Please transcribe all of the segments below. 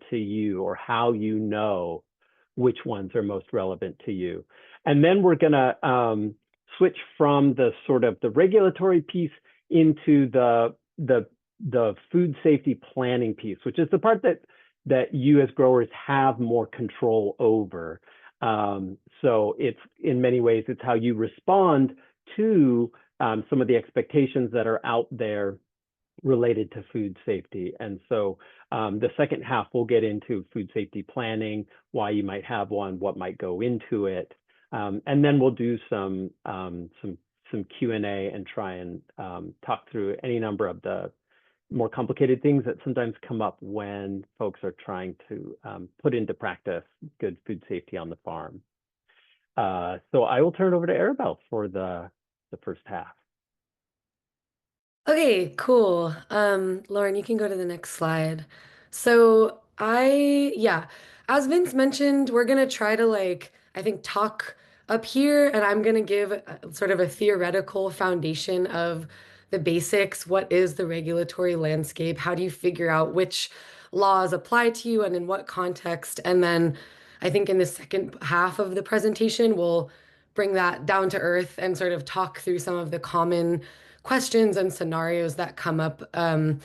to you, or how you know which ones are most relevant to you. And then we're going to switch from the sort of the regulatory piece into the food safety planning piece, which is the part that you as growers have more control over. So it's, in many ways, it's how you respond to some of the expectations that are out there related to food safety. And so the second half, we'll get into food safety planning, why you might have one, what might go into it. And then we'll do some Q&A and try and talk through any number of the more complicated things that sometimes come up when folks are trying to put into practice good food safety on the farm. So I will turn it over to Arabelle for the first half. Okay, cool. Lauren, you can go to the next slide. So as Vince mentioned, we're gonna try to I think talk up here, and I'm gonna give sort of a theoretical foundation of the basics. What is the regulatory landscape? How do you figure out which laws apply to you and in what context? And then I think in the second half of the presentation, we'll bring that down to earth and sort of talk through some of the common questions and scenarios that come up. And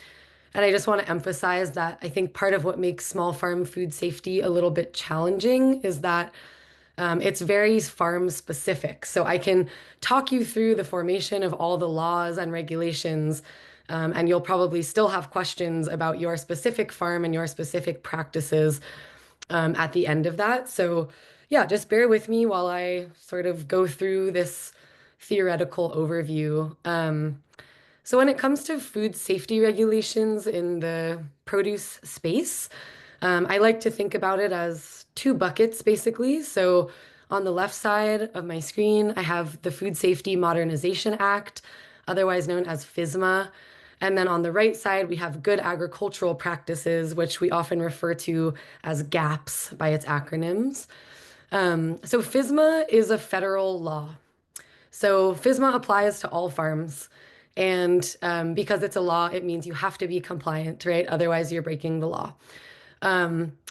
I just want to emphasize that I think part of what makes small farm food safety a little bit challenging is that it's very farm specific. So I can talk you through the formation of all the laws and regulations, and you'll probably still have questions about your specific farm and your specific practices at the end of that. So yeah, just bear with me while I sort of go through this theoretical overview. So when it comes to food safety regulations in the produce space, I like to think about it as two buckets, basically. So on the left side of my screen, I have the Food Safety Modernization Act, otherwise known as FSMA. And then on the right side, we have Good Agricultural Practices, which we often refer to as GAPS by its acronyms. So FSMA is a federal law. So FSMA applies to all farms. And because it's a law, it means you have to be compliant, right? Otherwise, you're breaking the law.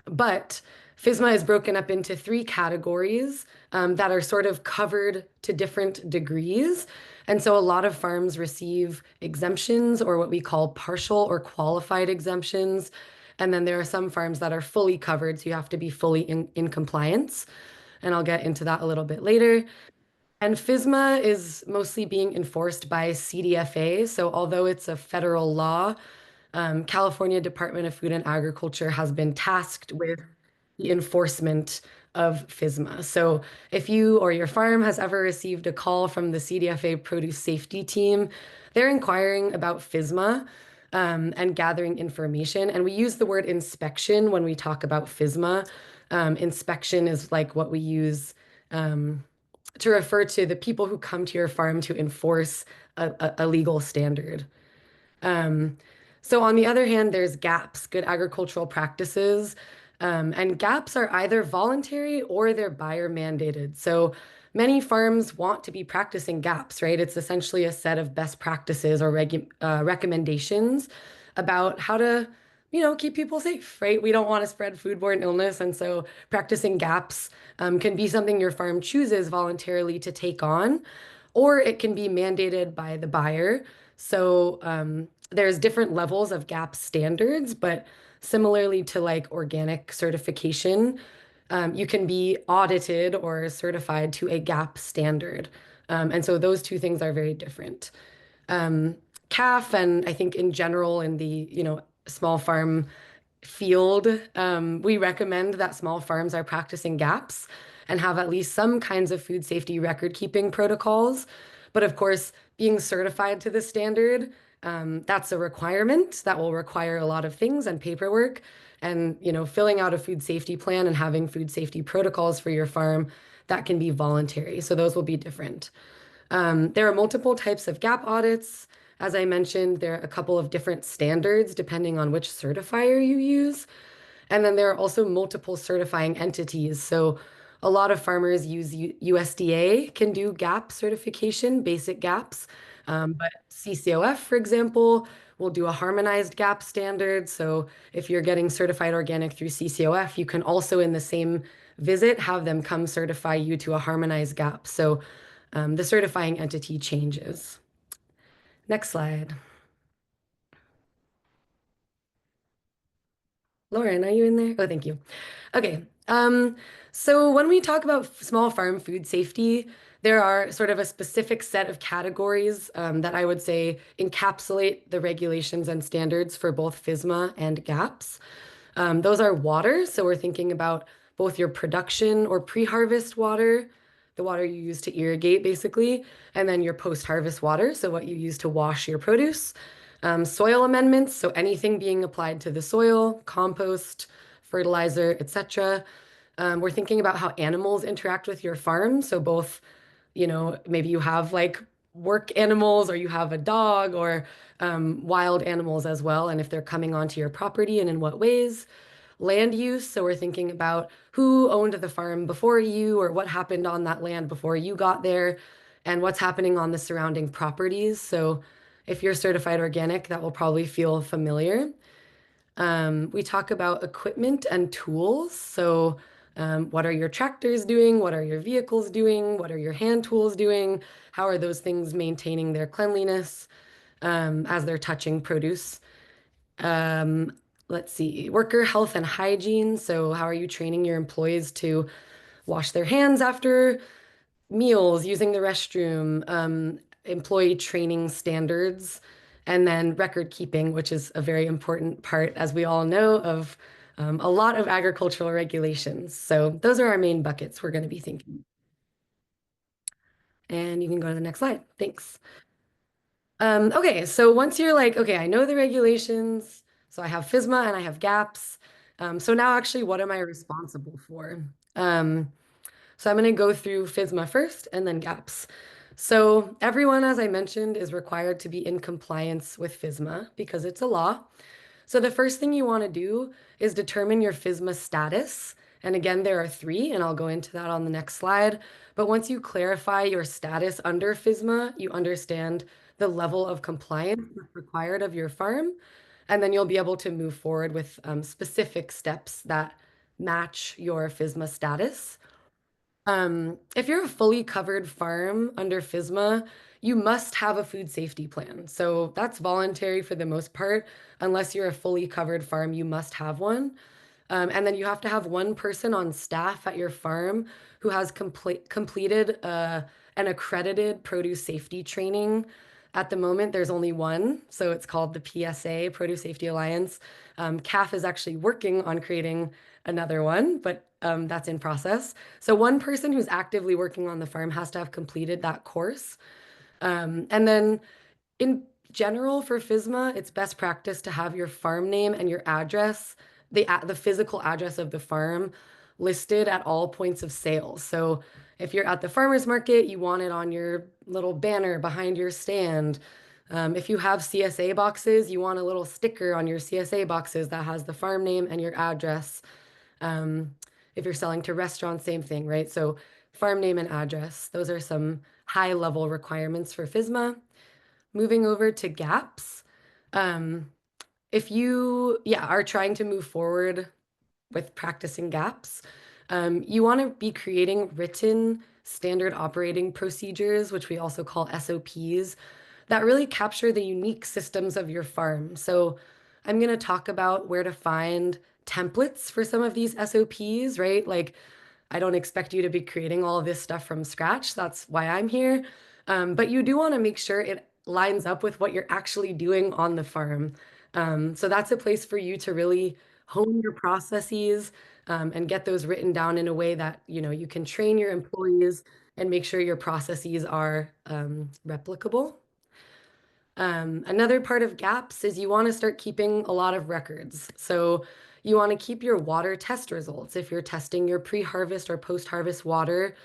But FSMA is broken up into three categories that are sort of covered to different degrees. And so a lot of farms receive exemptions, or what we call partial or qualified exemptions. And then there are some farms that are fully covered, so you have to be fully in compliance. And I'll get into that a little bit later. And FSMA is mostly being enforced by CDFA. So although it's a federal law, California Department of Food and Agriculture has been tasked with the enforcement of FSMA. So if you or your farm has ever received a call from the CDFA produce safety team, they're inquiring about FSMA and gathering information. And we use the word inspection when we talk about FSMA. Inspection is like what we use to refer to the people who come to your farm to enforce a legal standard. So on the other hand, there's GAPS, Good Agricultural Practices. And GAPS are either voluntary or they're buyer mandated. So many farms want to be practicing GAPS, right? It's essentially a set of best practices or recommendations about how to keep people safe, right? We don't want to spread foodborne illness. And so practicing GAPS can be something your farm chooses voluntarily to take on, or it can be mandated by the buyer. So there's different levels of GAPS standards, but similarly to organic certification, you can be audited or certified to a GAPS standard. And so those two things are very different. CAF, and I think in general in the small farm field, we recommend that small farms are practicing GAPS and have at least some kinds of food safety record keeping protocols. But of course, being certified to the standard, that's a requirement that will require a lot of things and paperwork. And filling out a food safety plan and having food safety protocols for your farm, that can be voluntary. So those will be different. There are multiple types of GAP audits. As I mentioned, there are a couple of different standards depending on which certifier you use. And then there are also multiple certifying entities. So a lot of farmers use USDA can do GAP certification, basic GAPs. But CCOF, for example, We'll do a harmonized GAP standard. So if you're getting certified organic through CCOF, you can also in the same visit have them come certify you to a harmonized GAP. So the certifying entity changes. Next slide. Lauren, are you in there? Oh, thank you. Okay. So when we talk about small farm food safety, there are sort of a specific set of categories that I would say encapsulate the regulations and standards for both FSMA and GAPS. Those are water. So we're thinking about both your production or pre-harvest water, the water you use to irrigate basically, and then your post-harvest water, so what you use to wash your produce. Soil amendments, so anything being applied to the soil, compost, fertilizer, etc. We're thinking about how animals interact with your farm. So both, maybe you have like work animals or you have a dog or wild animals as well, and if they're coming onto your property and in what ways. Land use, so we're thinking about who owned the farm before you or what happened on that land before you got there and what's happening on the surrounding properties. So if you're certified organic, that will probably feel familiar. We talk about equipment and tools. So what are your tractors doing? What are your vehicles doing? What are your hand tools doing? How are those things maintaining their cleanliness as they're touching produce? Um, let's see, worker health and hygiene. So how are you training your employees to wash their hands after meals, using the restroom, employee training standards, and then record keeping, which is a very important part, as we all know, of a lot of agricultural regulations. So those are our main buckets we're going to be thinking. And you can go to the next slide. Thanks. Okay, so once you're like, okay, I know the regulations, so I have FSMA and I have GAPS. So now actually, what am I responsible for? So I'm going to go through FSMA first and then GAPS. So everyone, as I mentioned, is required to be in compliance with FSMA because it's a law. So the first thing you want to do is determine your FSMA status. And again, there are three, and I'll go into that on the next slide. But once you clarify your status under FSMA, you understand the level of compliance required of your farm, and then you'll be able to move forward with specific steps that match your FSMA status. If you're a fully covered farm under FSMA, you must have a food safety plan. So that's voluntary for the most part. Unless you're a fully covered farm, you must have one. And then you have to have one person on staff at your farm who has completed an accredited produce safety training. At the moment, there's only one, so it's called the PSA, Produce Safety Alliance. CAF is actually working on creating another one, but that's in process. So one person who's actively working on the farm has to have completed that course. And then in general for FSMA, it's best practice to have your farm name and your address, the physical address of the farm listed at all points of sale. So if you're at the farmer's market, you want it on your little banner behind your stand. If you have CSA boxes, you want a little sticker on your CSA boxes that has the farm name and your address. If you're selling to restaurants, same thing, right? So farm name and address, those are some high level requirements for FSMA. Moving over to GAPS. If you, are trying to move forward with practicing GAPS, you want to be creating written standard operating procedures, which we also call SOPs, that really capture the unique systems of your farm. So I'm going to talk about where to find templates for some of these SOPs, right? Like, I don't expect you to be creating all of this stuff from scratch. That's why I'm here. But you do want to make sure it lines up with what you're actually doing on the farm. So that's a place for you to really hone your processes and get those written down in a way that you can train your employees and make sure your processes are replicable. Another part of GAPS is you want to start keeping a lot of records. So you want to keep your water test results. If you're testing your pre-harvest or post-harvest water,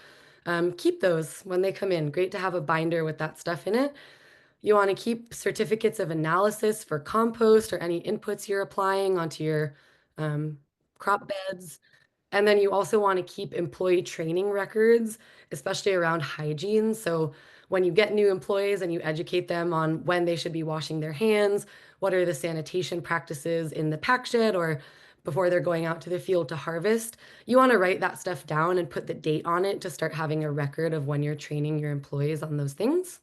keep those when they come in. Great to have a binder with that stuff in it. You want to keep certificates of analysis for compost or any inputs you're applying onto your crop beds. And then you also want to keep employee training records, especially around hygiene. So when you get new employees and you educate them on when they should be washing their hands, what are the sanitation practices in the pack shed or before they're going out to the field to harvest, you want to write that stuff down and put the date on it to start having a record of when you're training your employees on those things.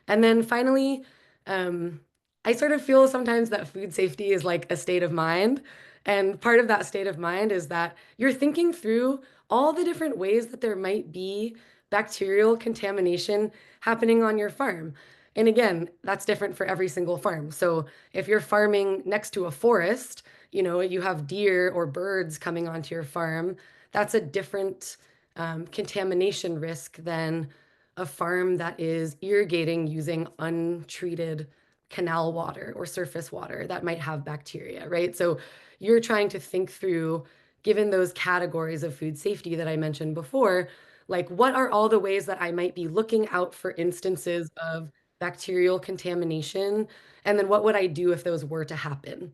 And then finally, um, I sort of feel sometimes that food safety is like a state of mind. And part of that state of mind is that you're thinking through all the different ways that there might be bacterial contamination happening on your farm. And again, that's different for every single farm. So if you're farming next to a forest, you have deer or birds coming onto your farm, that's a different contamination risk than a farm that is irrigating using untreated canal water or surface water that might have bacteria, right? So you're trying to think through, given those categories of food safety that I mentioned before, like what are all the ways that I might be looking out for instances of bacterial contamination? And then what would I do if those were to happen?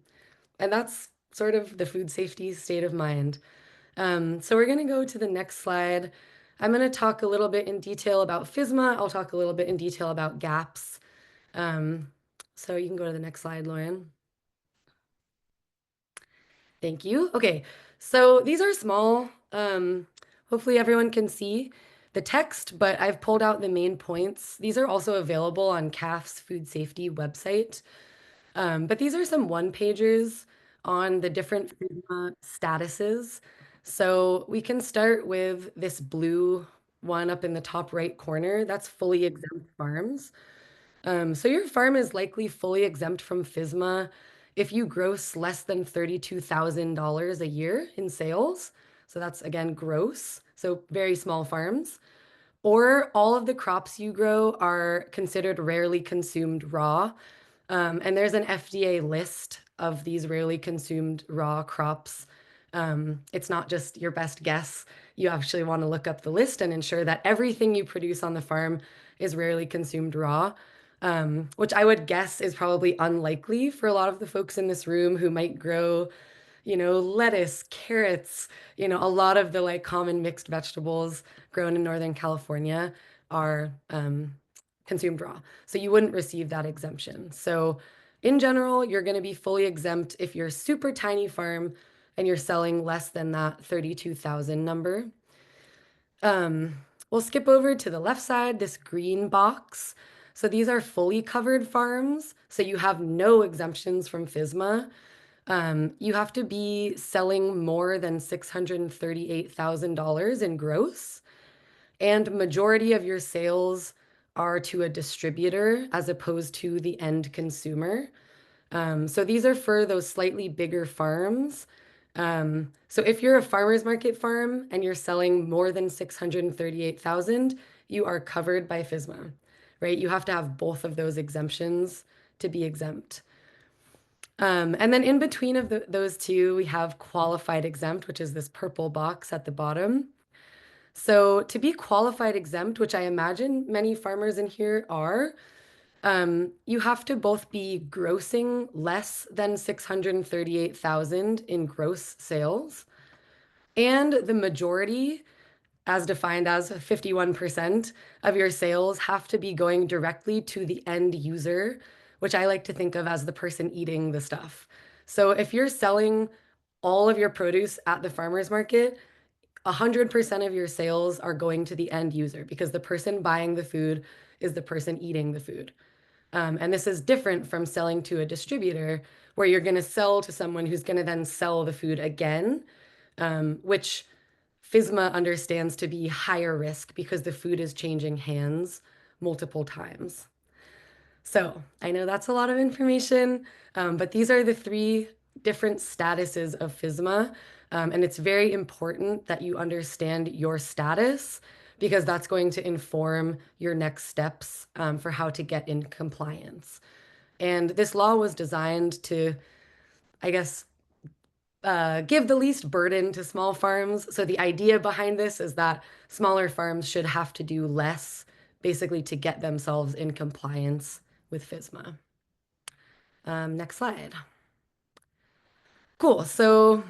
And that's sort of the food safety state of mind. So we're going to go to the next slide. I'm going to talk a little bit in detail about FSMA. I'll talk a little bit in detail about gaps. So you can go to the next slide, Lauren. Thank you. Okay, so these are small. Hopefully everyone can see the text, but I've pulled out the main points. These are also available on CAF's food safety website. But these are some one-pagers on the different FSMA statuses. So we can start with this blue one up in the top right corner. That's fully exempt farms. So your farm is likely fully exempt from FSMA if you gross less than $32,000 a year in sales. So that's again gross, so very small farms. Or all of the crops you grow are considered rarely consumed raw. And there's an FDA list of these rarely consumed raw crops. It's not just your best guess. You actually want to look up the list and ensure that everything you produce on the farm is rarely consumed raw, which I would guess is probably unlikely for a lot of the folks in this room who might grow, lettuce, carrots, a lot of the like common mixed vegetables grown in Northern California are consumed raw. So you wouldn't receive that exemption. So in general, you're going to be fully exempt if you're a super tiny farm and you're selling less than that 32,000 number. We'll skip over to the left side, this green box. So these are fully covered farms. So you have no exemptions from FSMA. You have to be selling more than $638,000 in gross, and majority of your sales are to a distributor as opposed to the end consumer. So these are for those slightly bigger farms. So if you're a farmer's market farm and you're selling more than 638,000, you are covered by FSMA, right? You have to have both of those exemptions to be exempt. And then in between of those two, we have qualified exempt, which is this purple box at the bottom. So to be qualified exempt, which I imagine many farmers in here are, you have to both be grossing less than 638,000 in gross sales, and the majority, as defined as 51% of your sales, have to be going directly to the end user, which I like to think of as the person eating the stuff. So if you're selling all of your produce at the farmer's market, 100% of your sales are going to the end user because the person buying the food is the person eating the food. And this is different from selling to a distributor where you're going to sell to someone who's going to then sell the food again, which FSMA understands to be higher risk because the food is changing hands multiple times. So I know that's a lot of information, but these are the three different statuses of FSMA. And it's very important that you understand your status because that's going to inform your next steps for how to get in compliance. And this law was designed to, I guess, give the least burden to small farms. So the idea behind this is that smaller farms should have to do less, basically to get themselves in compliance with FSMA. Next slide. Cool. So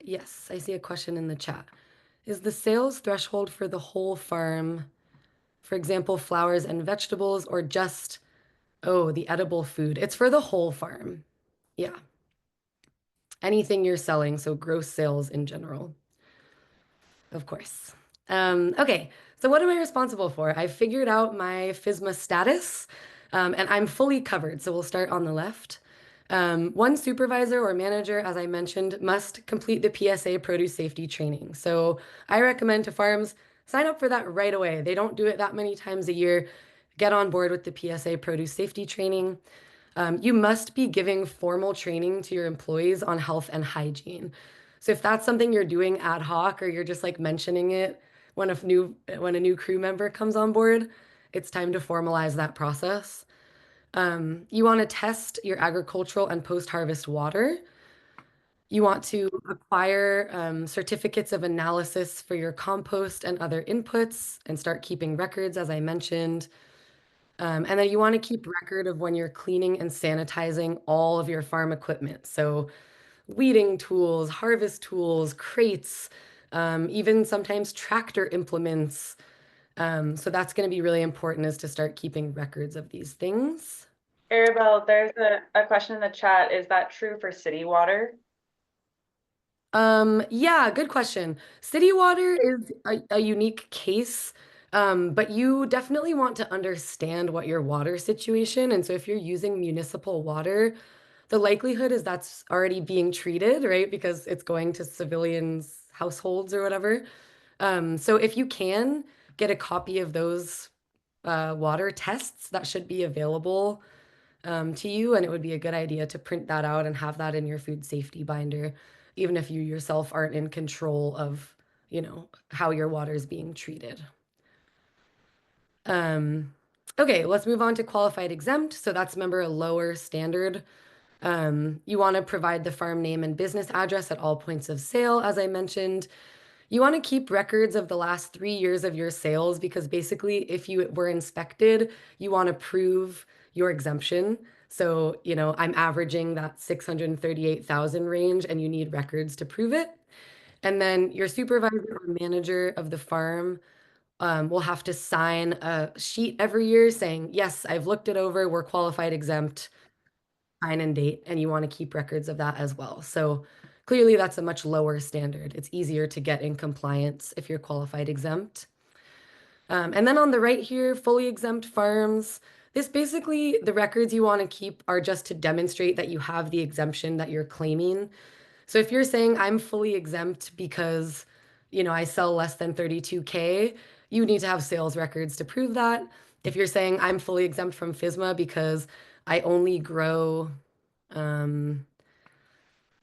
yes, I see a question in the chat. Is the sales threshold for the whole farm For example, flowers and vegetables, or just, oh, the edible food. It's for the whole farm. Yeah. Anything you're selling, so gross sales in general, of course. Okay, so what am I responsible for? I've figured out my FSMA status, and I'm fully covered. So we'll start on the left. One supervisor or manager, as I mentioned, must complete the PSA produce safety training. So I recommend to farms sign up for that right away. They don't do it that many times a year. Get on board with the PSA produce safety training. You must be giving formal training to your employees on health and hygiene. So if that's something you're doing ad hoc or you're just like mentioning it when a new crew member comes on board, it's time to formalize that process. You want to test your agricultural and post-harvest water. You want to acquire certificates of analysis for your compost and other inputs and start keeping records, as I mentioned. And then you want to keep record of when you're cleaning and sanitizing all of your farm equipment. So weeding tools, harvest tools, crates, even sometimes tractor implements. So that's going to be really important is to start keeping records of these things. Arabelle, there's a question in the chat. Is that true for city water? Yeah, good question. City water is a unique case, but you definitely want to understand what your water situation. And so if you're using municipal water, the likelihood is that's already being treated, right? Because it's going to civilians' households or whatever. So if you can get a copy of those water tests, that should be available to you, and it would be a good idea to print that out and have that in your food safety binder, even if you yourself aren't in control of, how your water is being treated. Okay, let's move on to qualified exempt. So that's, remember, a lower standard. You want to provide the farm name and business address at all points of sale, as I mentioned. You want to keep records of the last 3 years of your sales because basically, if you were inspected, you want to prove your exemption. So, I'm averaging that 638,000 range and you need records to prove it. And then your supervisor or manager of the farm will have to sign a sheet every year saying, yes, I've looked it over, we're qualified exempt, sign and date, and you want to keep records of that as well. So clearly that's a much lower standard. It's easier to get in compliance if you're qualified exempt. And then on the right here, fully exempt farms. This basically, the records you want to keep are just to demonstrate that you have the exemption that you're claiming. So if you're saying I'm fully exempt because, I sell less than 32K, you need to have sales records to prove that. If you're saying I'm fully exempt from FSMA because I only grow,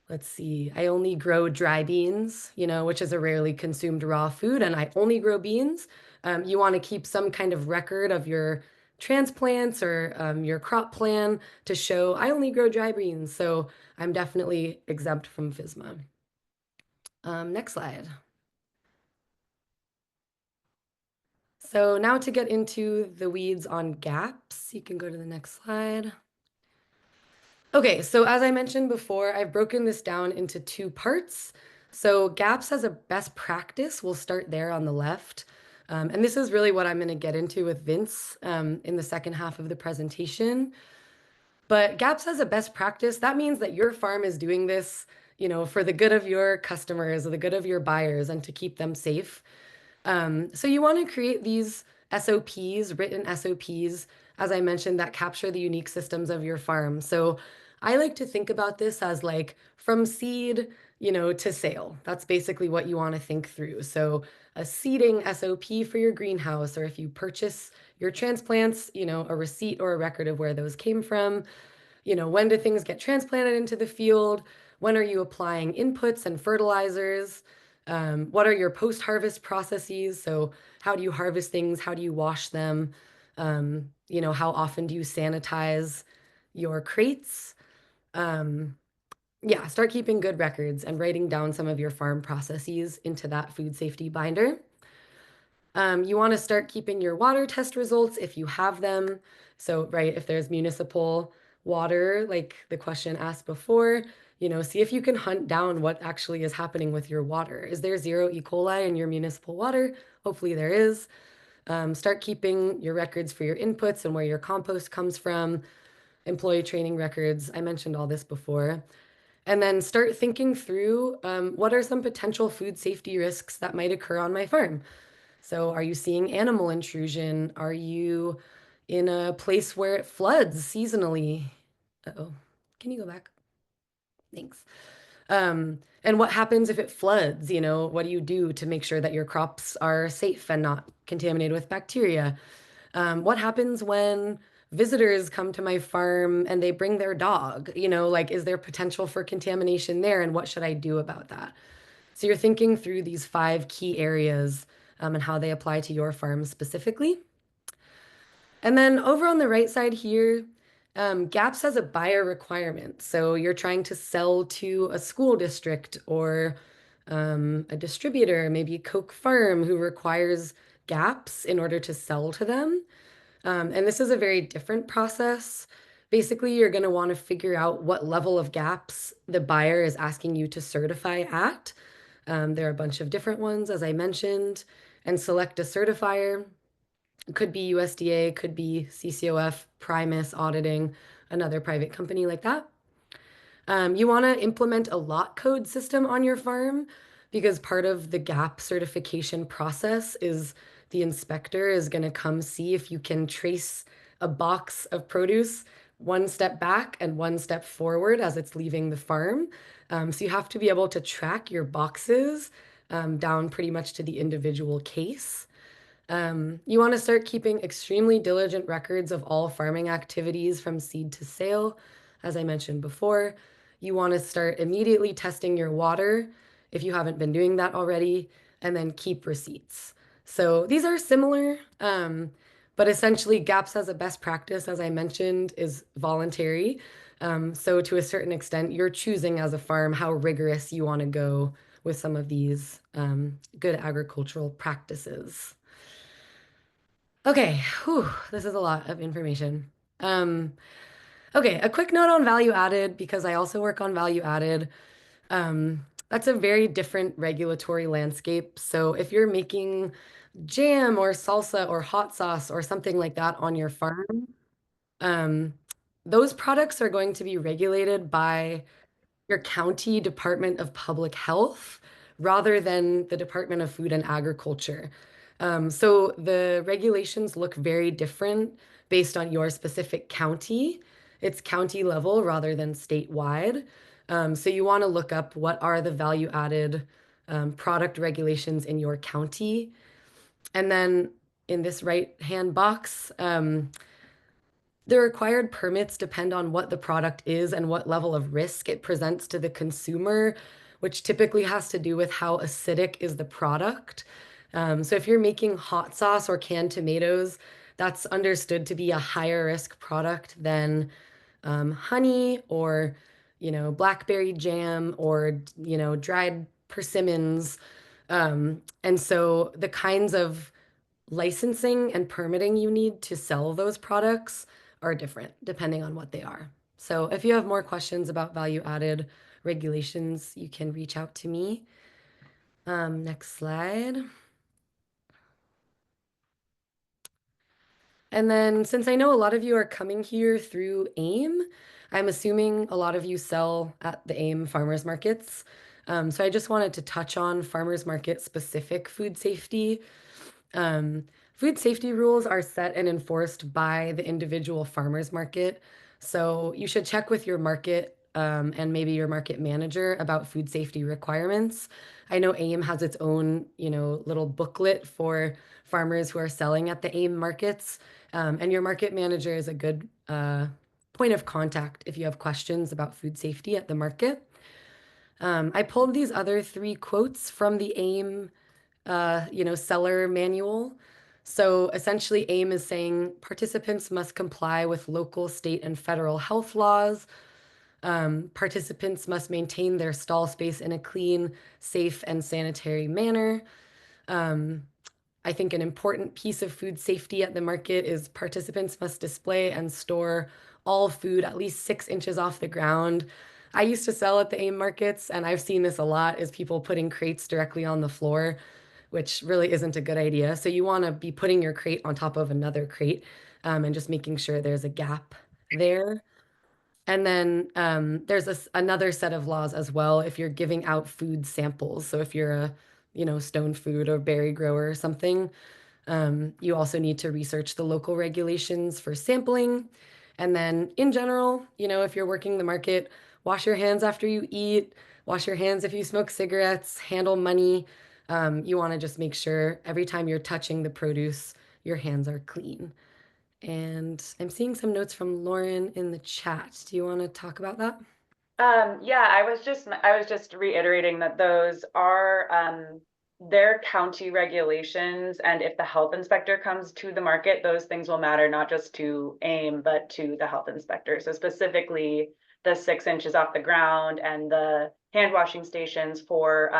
let's see, I only grow dry beans, which is a rarely consumed raw food, and I only grow beans. You want to keep some kind of record of your transplants or your crop plan to show I only grow dry beans, so I'm definitely exempt from FSMA. Next slide. So now to get into the weeds on gaps, you can go to the next slide. Okay, so as I mentioned before, I've broken this down into 2 parts. So gaps as a best practice, we'll start there on the left. And this is really what I'm going to get into with Vince in the second half of the presentation. But gaps as a best practice, that means that your farm is doing this, for the good of your customers or the good of your buyers and to keep them safe. So you want to create these SOPs, written SOPs, as I mentioned, that capture the unique systems of your farm. So I like to think about this as like from seed, to sale. That's basically what you want to think through. So a seeding SOP for your greenhouse, or if you purchase your transplants, a receipt or a record of where those came from. When do things get transplanted into the field? When are you applying inputs and fertilizers? What are your post-harvest processes? So how do you harvest things? How do you wash them? How often do you sanitize your crates? Yeah, start keeping good records and writing down some of your farm processes into that food safety binder. You want to start keeping your water test results if you have them. So, right, if there's municipal water, like the question asked before, see if you can hunt down what actually is happening with your water. Is there 0 E. coli in your municipal water? Hopefully there is. Start keeping your records for your inputs and where your compost comes from, employee training records. I mentioned all this before. And then start thinking through what are some potential food safety risks that might occur on my farm. So are you seeing animal intrusion? Are you in a place where it floods seasonally? Uh-oh, can you go back? Thanks. And what happens if it floods? You know, what do you do to make sure that your crops are safe and not contaminated with bacteria? What happens when visitors come to my farm and they bring their dog? You know, like, is there potential for contamination there? And what should I do about that? So you're thinking through these 5 key areas and how they apply to your farm specifically. And then over on the right side here, GAPS has a buyer requirement. So you're trying to sell to a school district or a distributor, maybe Coke Farm, who requires GAPS in order to sell to them. And this is a very different process. Basically, you're going to want to figure out what level of GAPS the buyer is asking you to certify at. There are a bunch of different ones, as I mentioned, and select a certifier. It could be USDA, could be CCOF, Primus Auditing, another private company like that. You want to implement a lot code system on your farm because part of the GAP certification process is the inspector is going to come see if you can trace a box of produce 1 step back and 1 step forward as it's leaving the farm. So you have to be able to track your boxes down pretty much to the individual case. You want to start keeping extremely diligent records of all farming activities from seed to sale, as I mentioned before. You want to start immediately testing your water if you haven't been doing that already, and then keep receipts. So these are similar, but essentially GAPS as a best practice, as I mentioned, is voluntary. So to a certain extent, you're choosing as a farm how rigorous you want to go with some of these good agricultural practices. Okay, whew, this is a lot of information. Okay, a quick note on value added, because I also work on value added. That's a very different regulatory landscape. So if you're making jam or salsa or hot sauce or something like that on your farm, those products are going to be regulated by your county Department of Public Health rather than the Department of Food and Agriculture. So the regulations look very different based on your specific county. It's county level rather than statewide. So you want to look up what are the value added product regulations in your county. And then in this right-hand box, the required permits depend on what the product is and what level of risk it presents to the consumer, which typically has to do with how acidic is the product. So if you're making hot sauce or canned tomatoes, that's understood to be a higher risk product than honey or, blackberry jam or, dried persimmons. And so the kinds of licensing and permitting you need to sell those products are different depending on what they are. So if you have more questions about value added regulations, you can reach out to me. Next slide. And then since I know a lot of you are coming here through AIM, I'm assuming a lot of you sell at the AIM farmers markets. So I just wanted to touch on farmers market specific food safety. Food safety rules are set and enforced by the individual farmers market. So you should check with your market and maybe your market manager about food safety requirements. I know AIM has its own, little booklet for farmers who are selling at the AIM markets. And your market manager is a good point of contact if you have questions about food safety at the market. I pulled these other 3 quotes from the AIM seller manual. So essentially AIM is saying participants must comply with local, state, and federal health laws. Participants must maintain their stall space in a clean, safe, and sanitary manner. I think an important piece of food safety at the market is participants must display and store all food at least 6 inches off the ground. I used to sell at the AIM markets, and I've seen this a lot, is people putting crates directly on the floor, which really isn't a good idea. So you want to be putting your crate on top of another crate and just making sure there's a gap there. And then there's another set of laws as well if you're giving out food samples. So if you're a, stone food or berry grower or something, you also need to research the local regulations for sampling. And then in general, if you're working the market, wash your hands after you eat, wash your hands if you smoke cigarettes, handle money. You want to just make sure every time you're touching the produce, your hands are clean. And I'm seeing some notes from Lauren in the chat. Do you want to talk about that? Yeah, I was just reiterating that those are their county regulations, and if the health inspector comes to the market, those things will matter not just to AIM but to the health inspector. So specifically the 6 inches off the ground and the hand washing stations for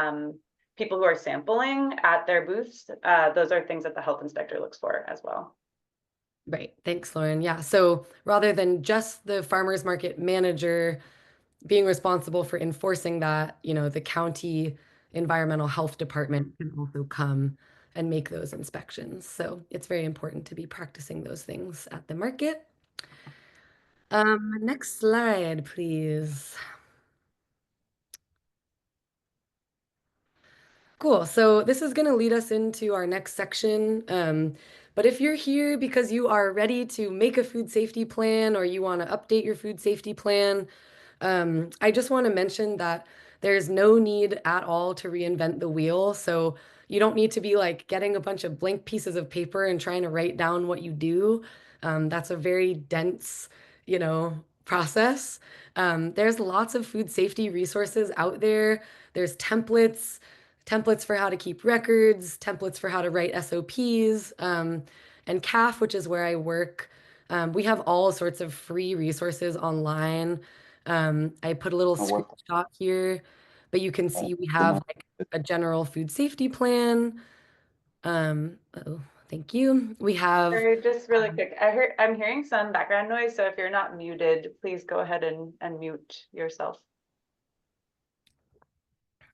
people who are sampling at their booths, those are things that the health inspector looks for as well. Right. Thanks, Lauren. Yeah. So rather than just the farmers market manager being responsible for enforcing that, the county environmental health department can also come and make those inspections. So it's very important to be practicing those things at the market. Next slide, please. Cool. So this is going to lead us into our next section. But if you're here because you are ready to make a food safety plan or you want to update your food safety plan, I just want to mention that there's no need at all to reinvent the wheel. So you don't need to be like getting a bunch of blank pieces of paper and trying to write down what you do. That's a very dense, process. There's lots of food safety resources out there. There's templates for how to keep records, templates for how to write SOPs, and CAF, which is where I work. We have all sorts of free resources online. I put a little screenshot here, but you can see we have like a general food safety plan. Oh, thank you. We have just really quick. I'm hearing some background noise, so if you're not muted, please go ahead and mute yourself.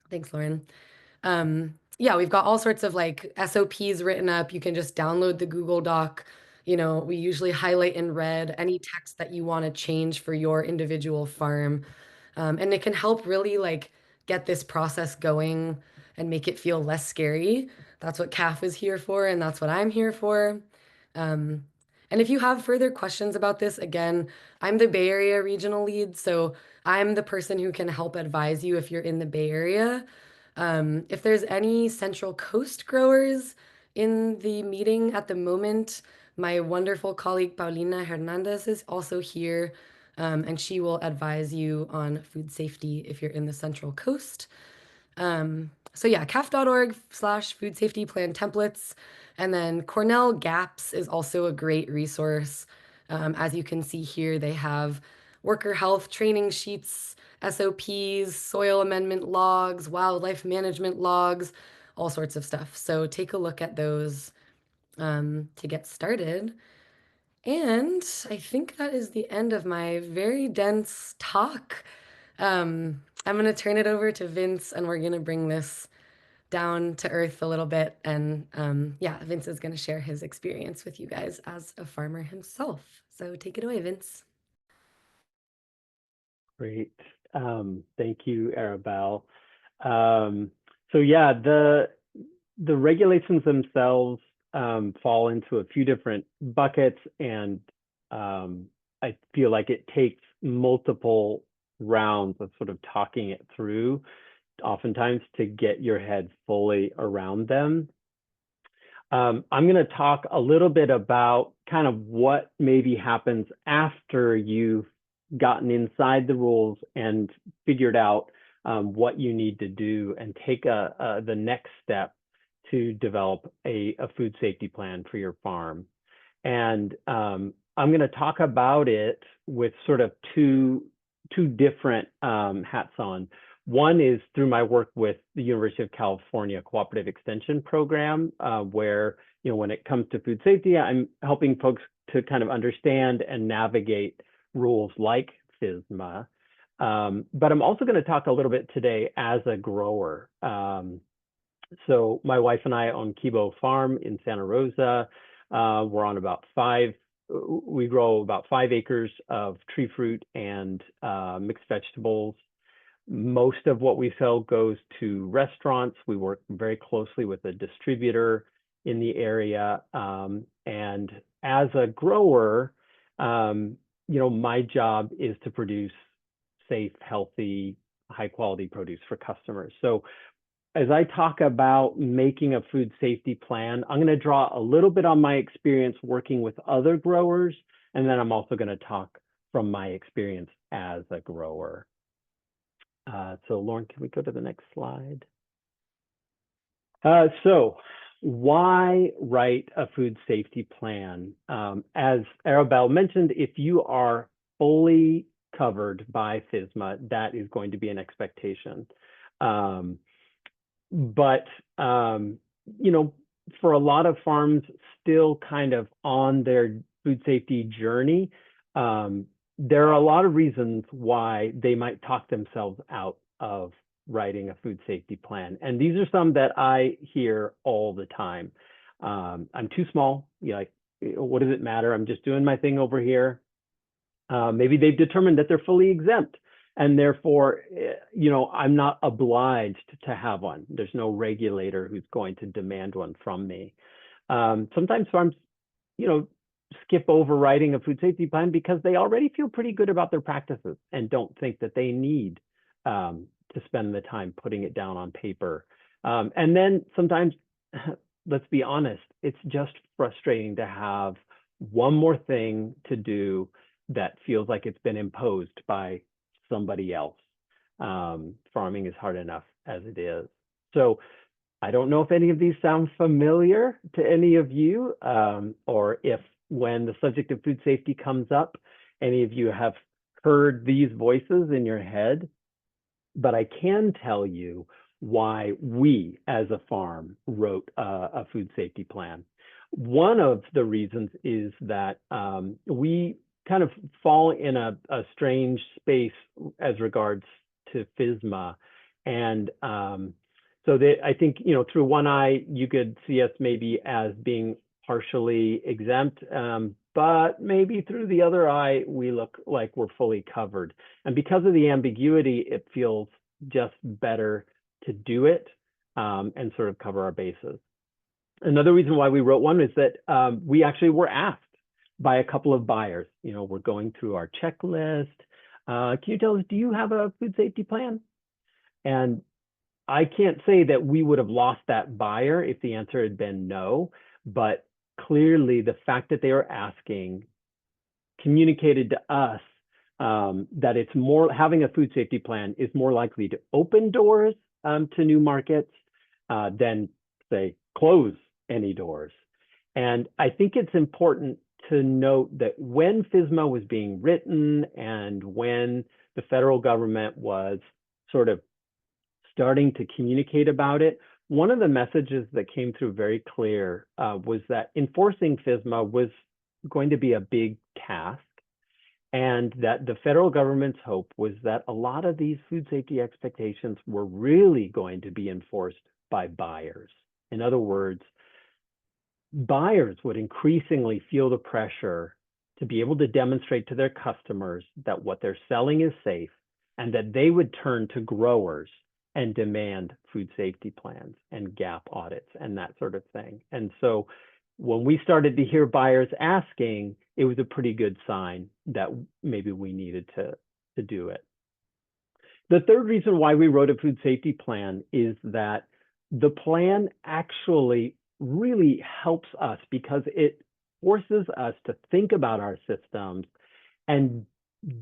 Thanks, Lauren. Yeah, we've got all sorts of like SOPs written up. You can just download the Google Doc. We usually highlight in red any text that you want to change for your individual farm. And it can help really like get this process going and make it feel less scary. That's what CAF is here for, and that's what I'm here for. And if you have further questions about this, again, I'm the Bay Area regional lead, so I'm the person who can help advise you if you're in the Bay Area. If there's any Central Coast growers in the meeting at the moment, my wonderful colleague Paulina Hernandez is also here, and she will advise you on food safety if you're in the Central Coast. So yeah, caf.org/food safety plan templates. And then Cornell GAPS is also a great resource. As you can see here, they have worker health training sheets, SOPs, soil amendment logs, wildlife management logs, all sorts of stuff. So take a look at those to get started. And I think that is the end of my very dense talk. I'm going to turn it over to Vince, and we're going to bring this down to earth a little bit. And yeah, Vince is going to share his experience with you guys as a farmer himself. So take it away, Vince. Great. Thank you, Arabelle. So yeah, the regulations themselves fall into a few different buckets, and I feel like it takes multiple rounds of sort of talking it through, oftentimes, to get your head fully around them. I'm going to talk a little bit about kind of what maybe happens after you've gotten inside the rules and figured out what you need to do and take the next step to develop a food safety plan for your farm. And I'm going to talk about it with sort of two different hats on. One is through my work with the University of California Cooperative Extension Program, where, when it comes to food safety, I'm helping folks to kind of understand and navigate rules like FSMA. But I'm also going to talk a little bit today as a grower. So my wife and I own Kibo Farm in Santa Rosa. We're on we grow about 5 acres of tree fruit and mixed vegetables. Most of what we sell goes to restaurants. We work very closely with a distributor in the area. And as a grower, my job is to produce safe, healthy, high quality produce for customers. So as I talk about making a food safety plan, I'm going to draw a little bit on my experience working with other growers, and then I'm also going to talk from my experience as a grower. So Lauren, can we go to the next slide? So why write a food safety plan? As Arabelle mentioned, if you are fully covered by FSMA, that is going to be an expectation. But for a lot of farms still kind of on their food safety journey, there are a lot of reasons why they might talk themselves out of writing a food safety plan. And these are some that I hear all the time. I'm too small. What does it matter? I'm just doing my thing over here. Maybe they've determined that they're fully exempt, and therefore, I'm not obliged to have one. There's no regulator who's going to demand one from me. Sometimes farms, skip over writing a food safety plan because they already feel pretty good about their practices and don't think that they need to spend the time putting it down on paper. And then sometimes, let's be honest, it's just frustrating to have one more thing to do that feels like it's been imposed by somebody else. Farming is hard enough as it is. So I don't know if any of these sound familiar to any of you, or if when the subject of food safety comes up, any of you have heard these voices in your head. But I can tell you why we as a farm wrote a food safety plan. One of the reasons is that we kind of fall in a strange space as regards to FSMA. And so I think, through one eye, you could see us maybe as being partially exempt, but maybe through the other eye, we look like we're fully covered. And because of the ambiguity, it feels just better to do it and sort of cover our bases. Another reason why we wrote one is that we actually were asked by a couple of buyers. We're going through our checklist. Can you tell us, do you have a food safety plan? And I can't say that we would have lost that buyer if the answer had been no, but clearly the fact that they were asking communicated to us that it's more, having a food safety plan is more likely to open doors to new markets than, say, close any doors. And I think it's important to note that when FSMA was being written and when the federal government was sort of starting to communicate about it, one of the messages that came through very clear was that enforcing FSMA was going to be a big task, and that the federal government's hope was that a lot of these food safety expectations were really going to be enforced by buyers. In other words, buyers would increasingly feel the pressure to be able to demonstrate to their customers that what they're selling is safe, and that they would turn to growers and demand food safety plans and gap audits and that sort of thing. And so when we started to hear buyers asking, it was a pretty good sign that maybe we needed to do it. The third reason why we wrote a food safety plan is that the plan actually really helps us because it forces us to think about our systems and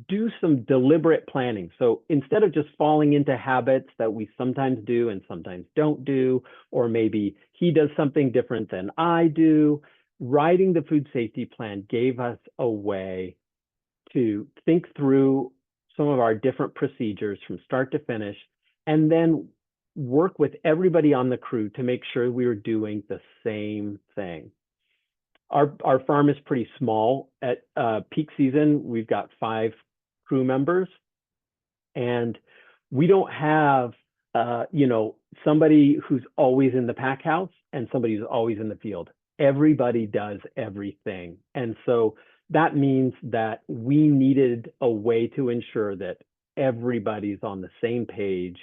do some deliberate planning. So instead of just falling into habits that we sometimes do and sometimes don't do, or maybe he does something different than I do, writing the food safety plan gave us a way to think through some of our different procedures from start to finish, and then work with everybody on the crew to make sure we were doing the same thing. Our farm is pretty small. At peak season, we've got 5 crew members, and we don't have somebody who's always in the pack house and somebody who's always in the field. Everybody does everything. And so that means that we needed a way to ensure that everybody's on the same page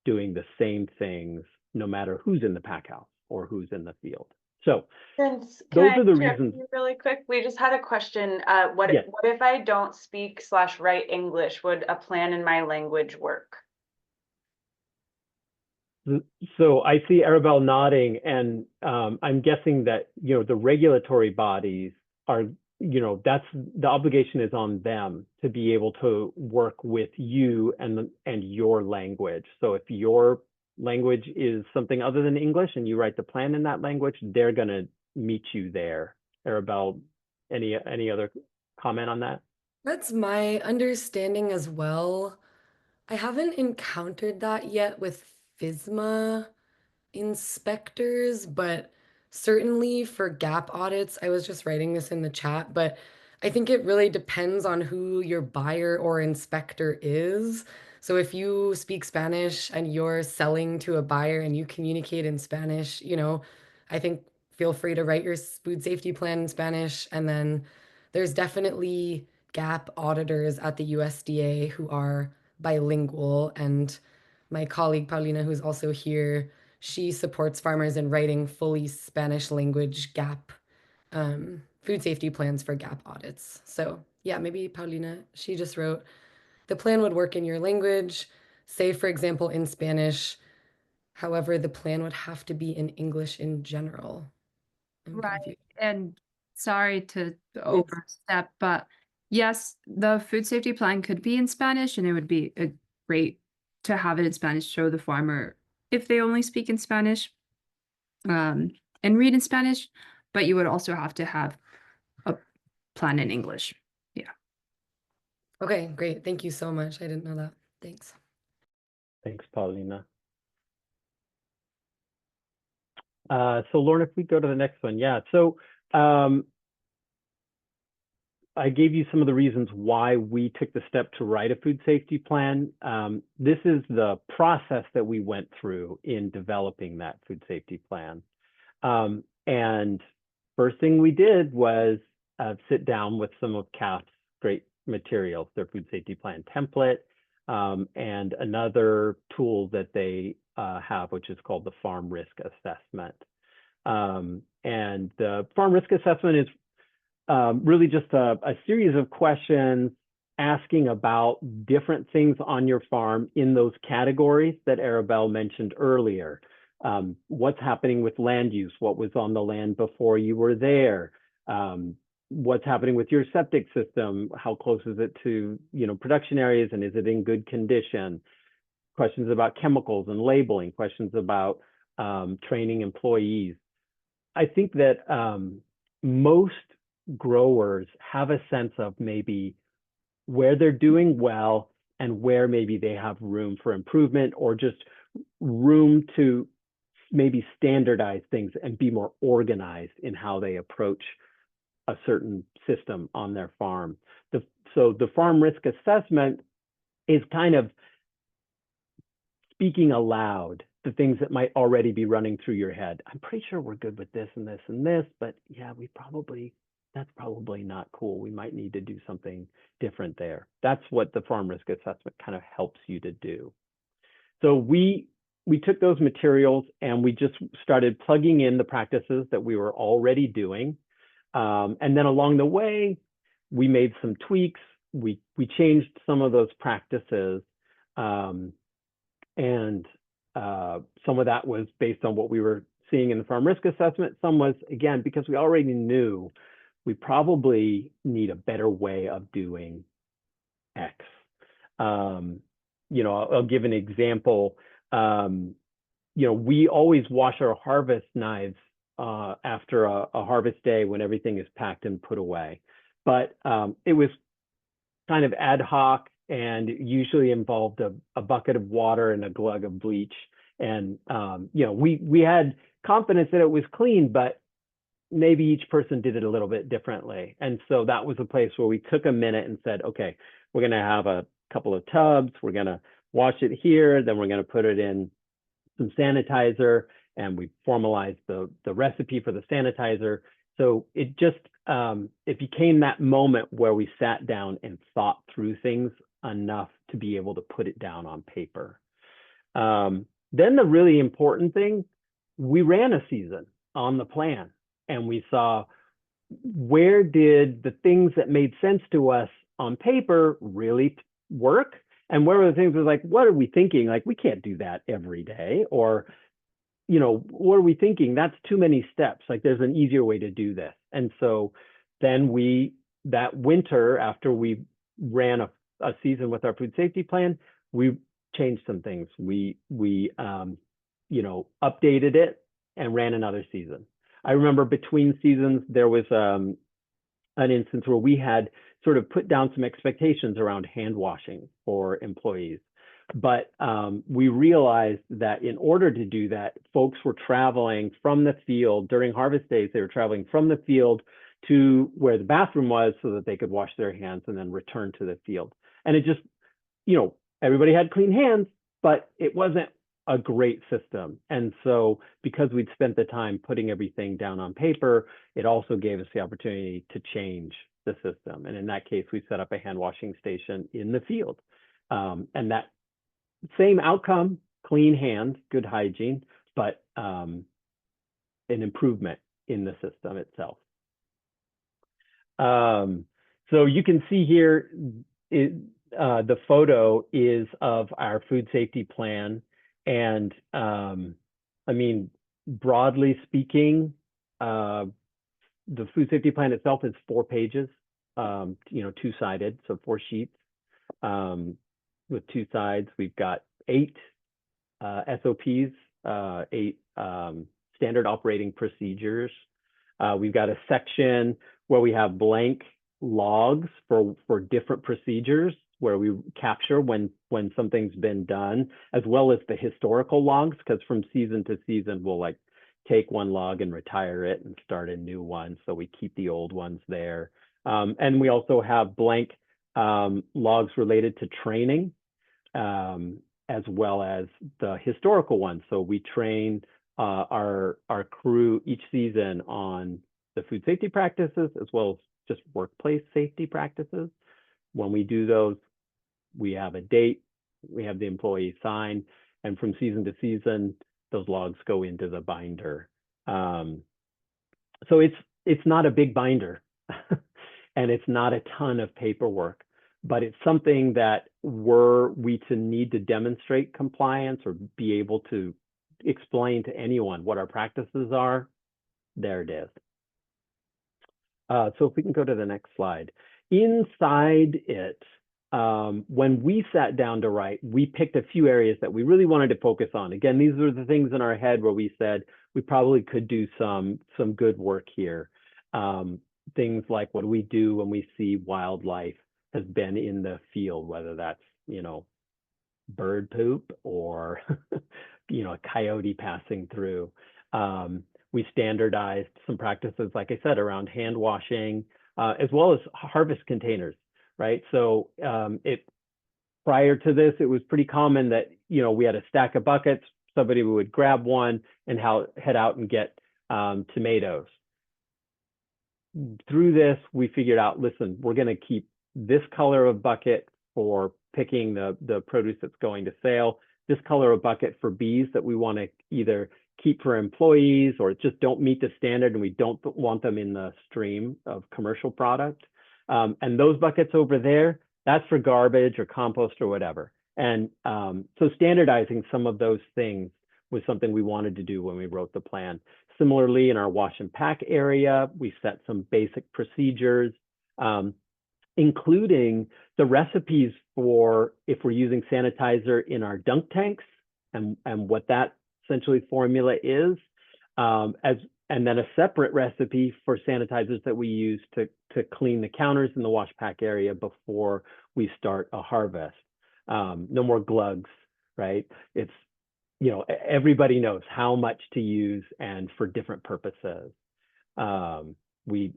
doing the same things, no matter who's in the pack house or who's in the field. So Vince, those are the interrupt reasons. you really quick? We just had a question. What Yes. if I don't speak / write English? Would a plan in my language work? So I see Arabelle nodding, and I'm guessing that, you know, the regulatory bodies are, you know, that's the obligation is on them to be able to work with you and your language. So if your language is something other than English and you write the plan in that language, they're going to meet you there. Arabelle, any other comment on that? That's my understanding as well. I haven't encountered that yet with FSMA inspectors, but certainly for gap audits, I was just writing this in the chat, but I think it really depends on who your buyer or inspector is. So if you speak Spanish and you're selling to a buyer and you communicate in Spanish, you know, I think feel free to write your food safety plan in Spanish. And then there's definitely gap auditors at the USDA who are bilingual. And my colleague Paulina, who's also here, she supports farmers in writing fully Spanish language gap food safety plans for gap audits. So yeah, maybe Paulina, she just wrote, the plan would work in your language, say for example in Spanish. However, the plan would have to be in English in general. I'm Right. confused. And sorry to overstep, but yes, the food safety plan could be in Spanish, and it would be great to have it in Spanish, show the farmer if they only speak in Spanish and read in Spanish, but you would also have to have a plan in English. Yeah. Okay, great. Thank you so much. I didn't know that. Thanks. Thanks, Paulina. So Lauren, if we go to the next one, yeah. So I gave you some of the reasons why we took the step to write a food safety plan. This is the process that we went through in developing that food safety plan. And first thing we did was sit down with some of CAF's great materials, their food safety plan template, and another tool that they have, which is called the farm risk assessment. And the farm risk assessment is really just a series of questions asking about different things on your farm in those categories that Arabelle mentioned earlier. What's happening with land use? What was on the land before you were there? What's happening with your septic system? How close is it to, you know, production areas, and is it in good condition? Questions about chemicals and labeling, questions about training employees. I think that most growers have a sense of maybe where they're doing well and where maybe they have room for improvement, or just room to maybe standardize things and be more organized in how they approach a certain system on their farm. So the farm risk assessment is kind of speaking aloud the things that might already be running through your head. I'm pretty sure we're good with this and this and this, but yeah, that's probably not cool. We might need to do something different there. That's what the farm risk assessment kind of helps you to do. So we took those materials and we just started plugging in the practices that we were already doing. And then along the way, we made some tweaks. We changed some of those practices. And some of that was based on what we were seeing in the farm risk assessment. Some was, again, because we already knew we probably need a better way of doing X. You know, I'll give an example. You know, we always wash our harvest knives after a harvest day when everything is packed and put away. But it was kind of ad hoc and usually involved a bucket of water and a glug of bleach. And, you know, we had confidence that it was clean, but maybe each person did it a little bit differently. And so that was a place where we took a minute and said, okay, we're going to have a couple of tubs. We're going to wash it here. Then we're going to put it in some sanitizer, and we formalized the recipe for the sanitizer. So it just, it became that moment where we sat down and thought through things enough to be able to put it down on paper. Then the really important thing, we ran a season on the plan, and we saw where did the things that made sense to us on paper really work, and where were the things was like, what are we thinking? Like, we can't do that every day, or, you know, what are we thinking? That's too many steps. Like, there's an easier way to do this. And so then that winter, after we ran a season with our food safety plan, we changed some things. We you know, updated it and ran another season. I remember between seasons, there was an instance where we had sort of put down some expectations around hand washing for employees. But we realized that in order to do that, folks were traveling from the field during harvest days. They were traveling from the field to where the bathroom was so that they could wash their hands and then return to the field. And it just, you know, everybody had clean hands, but it wasn't a great system. And so because we'd spent the time putting everything down on paper, it also gave us the opportunity to change the system. And in that case, we set up a hand washing station in the field. And that same outcome, clean hands, good hygiene, but an improvement in the system itself. So you can see here, the photo is of our food safety plan. And I mean, broadly speaking, the food safety plan itself is 4 pages, you know, 2-sided, so 4 sheets with 2 sides. We've got 8 SOPs, 8 standard operating procedures. We've got a section where we have blank logs for different procedures, where we capture when something's been done, as well as the historical logs, because from season to season, we'll like take one log and retire it and start a new one. So we keep the old ones there. And we also have blank logs related to training, as well as the historical ones. So we train our crew each season on the food safety practices, as well as just workplace safety practices. When we do those, we have a date, we have the employee sign, and from season to season, those logs go into the binder. So it's not a big binder, and it's not a ton of paperwork, but it's something that were we to need to demonstrate compliance or be able to explain to anyone what our practices are, there it is. So if we can go to the next slide. Inside it, when we sat down to write, we picked a few areas that we really wanted to focus on. Again, these were the things in our head where we said we probably could do some good work here. Things like, what do we do when we see wildlife has been in the field, whether that's, you know, bird poop or, you know, a coyote passing through. We standardized some practices, like I said, around hand washing, as well as harvest containers, right? So prior to this, it was pretty common that, you know, we had a stack of buckets, somebody would grab one and head out and get tomatoes. Through this, we figured out, listen, we're going to keep this color of bucket for picking the produce that's going to sale, this color of bucket for bees that we want to either keep for employees or just don't meet the standard and we don't want them in the stream of commercial product. And those buckets over there, that's for garbage or compost or whatever. And so standardizing some of those things was something we wanted to do when we wrote the plan. Similarly, in our wash and pack area, we set some basic procedures, including the recipes for if we're using sanitizer in our dunk tanks and what that essentially formula is, and then a separate recipe for sanitizers that we use to clean the counters in the wash pack area before we start a harvest. No more glugs, right? It's, you know, everybody knows how much to use and for different purposes. We,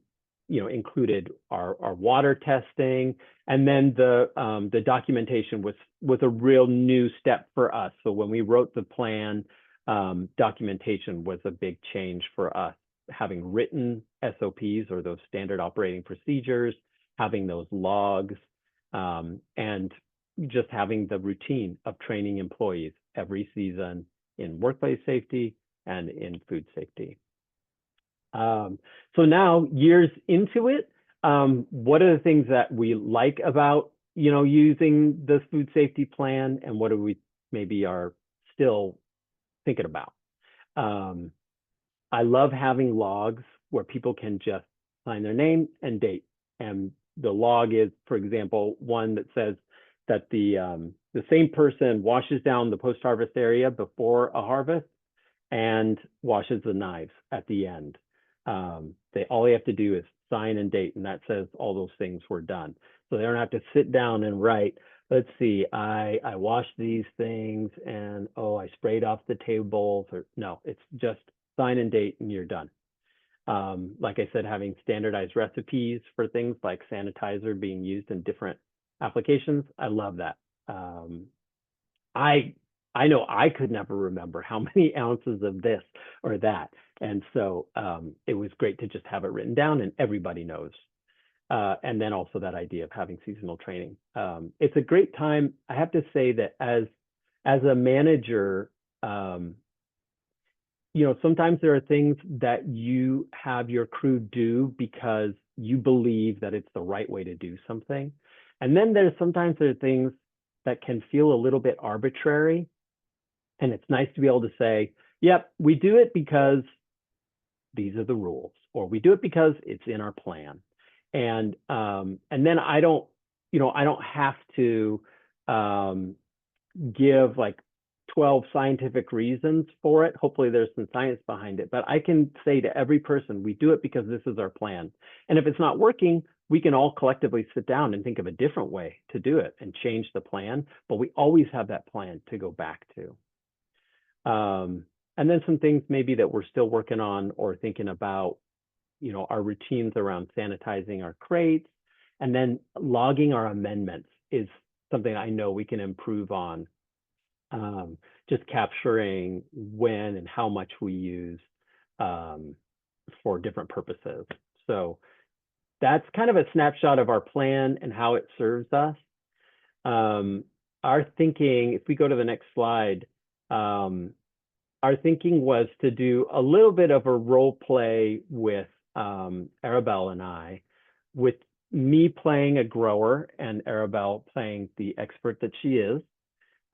you know, included our water testing, and then the documentation was a real new step for us. So when we wrote the plan, documentation was a big change for us. Having written SOPs, or those standard operating procedures, having those logs, and just having the routine of training employees every season in workplace safety and in food safety. So now, years into it, what are the things that we like about, using the food safety plan, and what do we maybe are still thinking about? I love having logs where people can just sign their name and date. And the log is, for example, one that says that the same person washes down the post-harvest area before a harvest and washes the knives at the end. All they have to do is sign and date, and that says all those things were done. So they don't have to sit down and write, let's see, I washed these things, and I sprayed off the tables, or no, it's just sign and date and you're done. Like I said, having standardized recipes for things like sanitizer being used in different applications, I love that. I know I could never remember how many ounces of this or that. And so it was great to just have it written down and everybody knows. And then also that idea of having seasonal training. It's a great time. I have to say that as a manager, sometimes there are things that you have your crew do because you believe that it's the right way to do something. And then sometimes there are things that can feel a little bit arbitrary. And it's nice to be able to say, yep, we do it because these are the rules, or we do it because it's in our plan. And then I don't have to give like 12 scientific reasons for it. Hopefully there's some science behind it, but I can say to every person, we do it because this is our plan. And if it's not working, we can all collectively sit down and think of a different way to do it and change the plan, but we always have that plan to go back to. And then some things maybe that we're still working on or thinking about, our routines around sanitizing our crates, and then logging our amendments is something I know we can improve on. Just capturing when and how much we use for different purposes. So that's kind of a snapshot of our plan and how it serves us. Our thinking, if we go to the next slide, our thinking was to do a little bit of a role play with Arabelle and I, with me playing a grower and Arabelle playing the expert that she is.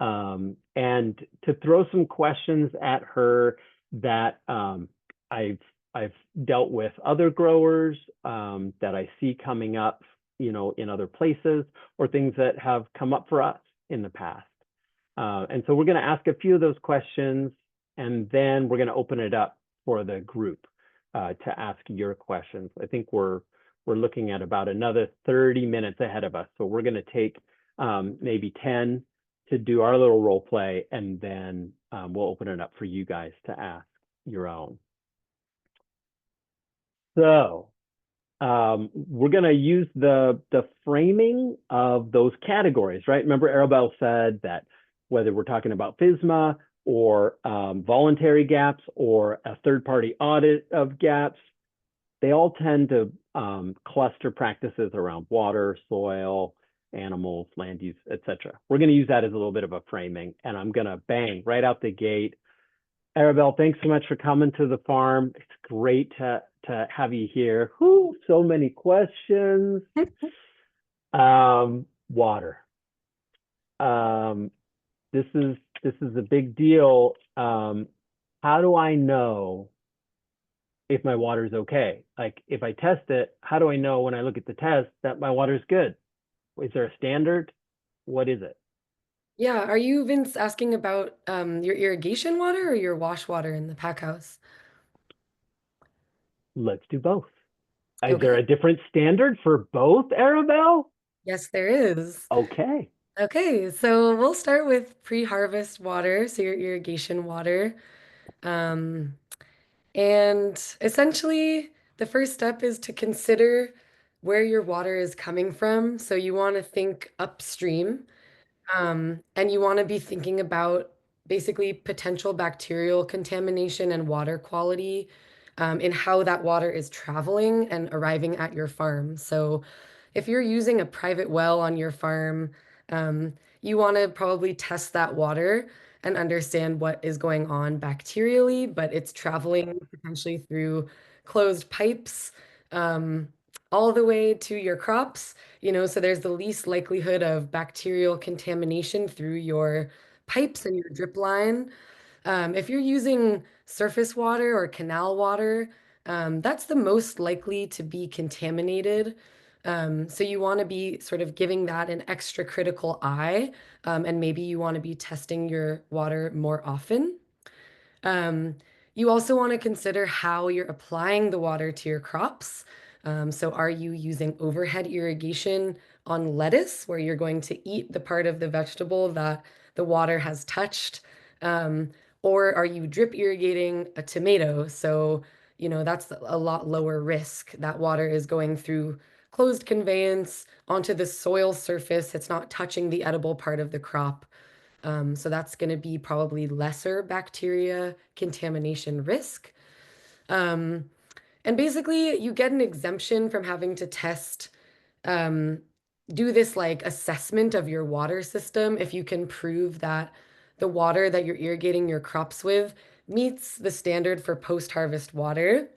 And to throw some questions at her that I've dealt with other growers that I see coming up, in other places, or things that have come up for us in the past. And so we're going to ask a few of those questions, and then we're going to open it up for the group to ask your questions. I think we're looking at about another 30 minutes ahead of us. So we're going to take maybe 10 to do our little role play, and then we'll open it up for you guys to ask your own. So we're going to use the framing of those categories, right? Remember, Arabelle said that whether we're talking about FSMA or voluntary gaps or a third-party audit of gaps, they all tend to cluster practices around water, soil, animals, land use, etc. We're going to use that as a little bit of a framing, and I'm going to bang right out the gate. Arabelle, thanks so much for coming to the farm. It's great to have you here. Whew, so many questions. Water. This is a big deal. How do I know if my water is okay? Like, if I test it, how do I know when I look at the test that my water is good? Is there a standard? What is it? Yeah, are you, Vince, asking about your irrigation water or your wash water in the pack house? Let's do both. Is Okay. there a different standard for both, Arabelle? Yes, there is. Okay. Okay, so we'll start with pre-harvest water, so your irrigation water. And essentially, the first step is to consider where your water is coming from. So you want to think upstream, and you want to be thinking about basically potential bacterial contamination and water quality in how that water is traveling and arriving at your farm. So if you're using a private well on your farm, you want to probably test that water and understand what is going on bacterially, but it's traveling potentially through closed pipes all the way to your crops, so there's the least likelihood of bacterial contamination through your pipes and your drip line. If you're using surface water or canal water, that's the most likely to be contaminated. So you want to be sort of giving that an extra critical eye, and maybe you want to be testing your water more often. You also want to consider how you're applying the water to your crops. So are you using overhead irrigation on lettuce, where you're going to eat the part of the vegetable that the water has touched? Or are you drip irrigating a tomato? So, that's a lot lower risk. That water is going through closed conveyance onto the soil surface. It's not touching the edible part of the crop. So that's going to be probably lesser bacteria contamination risk. And basically, you get an exemption from having to do this like assessment of your water system if you can prove that the water that you're irrigating your crops with meets the standard for post-harvest water,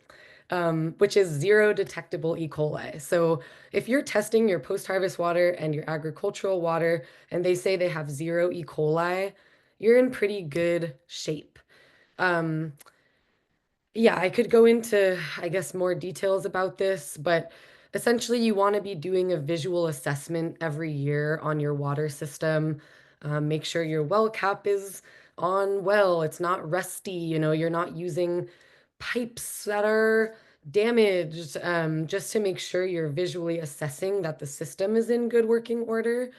which is 0 detectable E. coli. So if you're testing your post-harvest water and your agricultural water, and they say they have 0 E. coli, you're in pretty good shape. Yeah, I could go into, I guess, more details about this, but essentially you want to be doing a visual assessment every year on your water system. Make sure your well cap is on well, it's not rusty, you're not using pipes that are damaged, just to make sure you're visually assessing that the system is in good working order.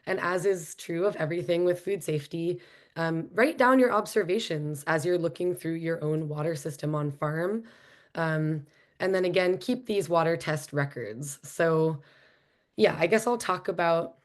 And as is true of everything with food safety, write down your observations as you're looking through your own water system on farm. And then again, keep these water test records. So yeah, I guess I'll talk about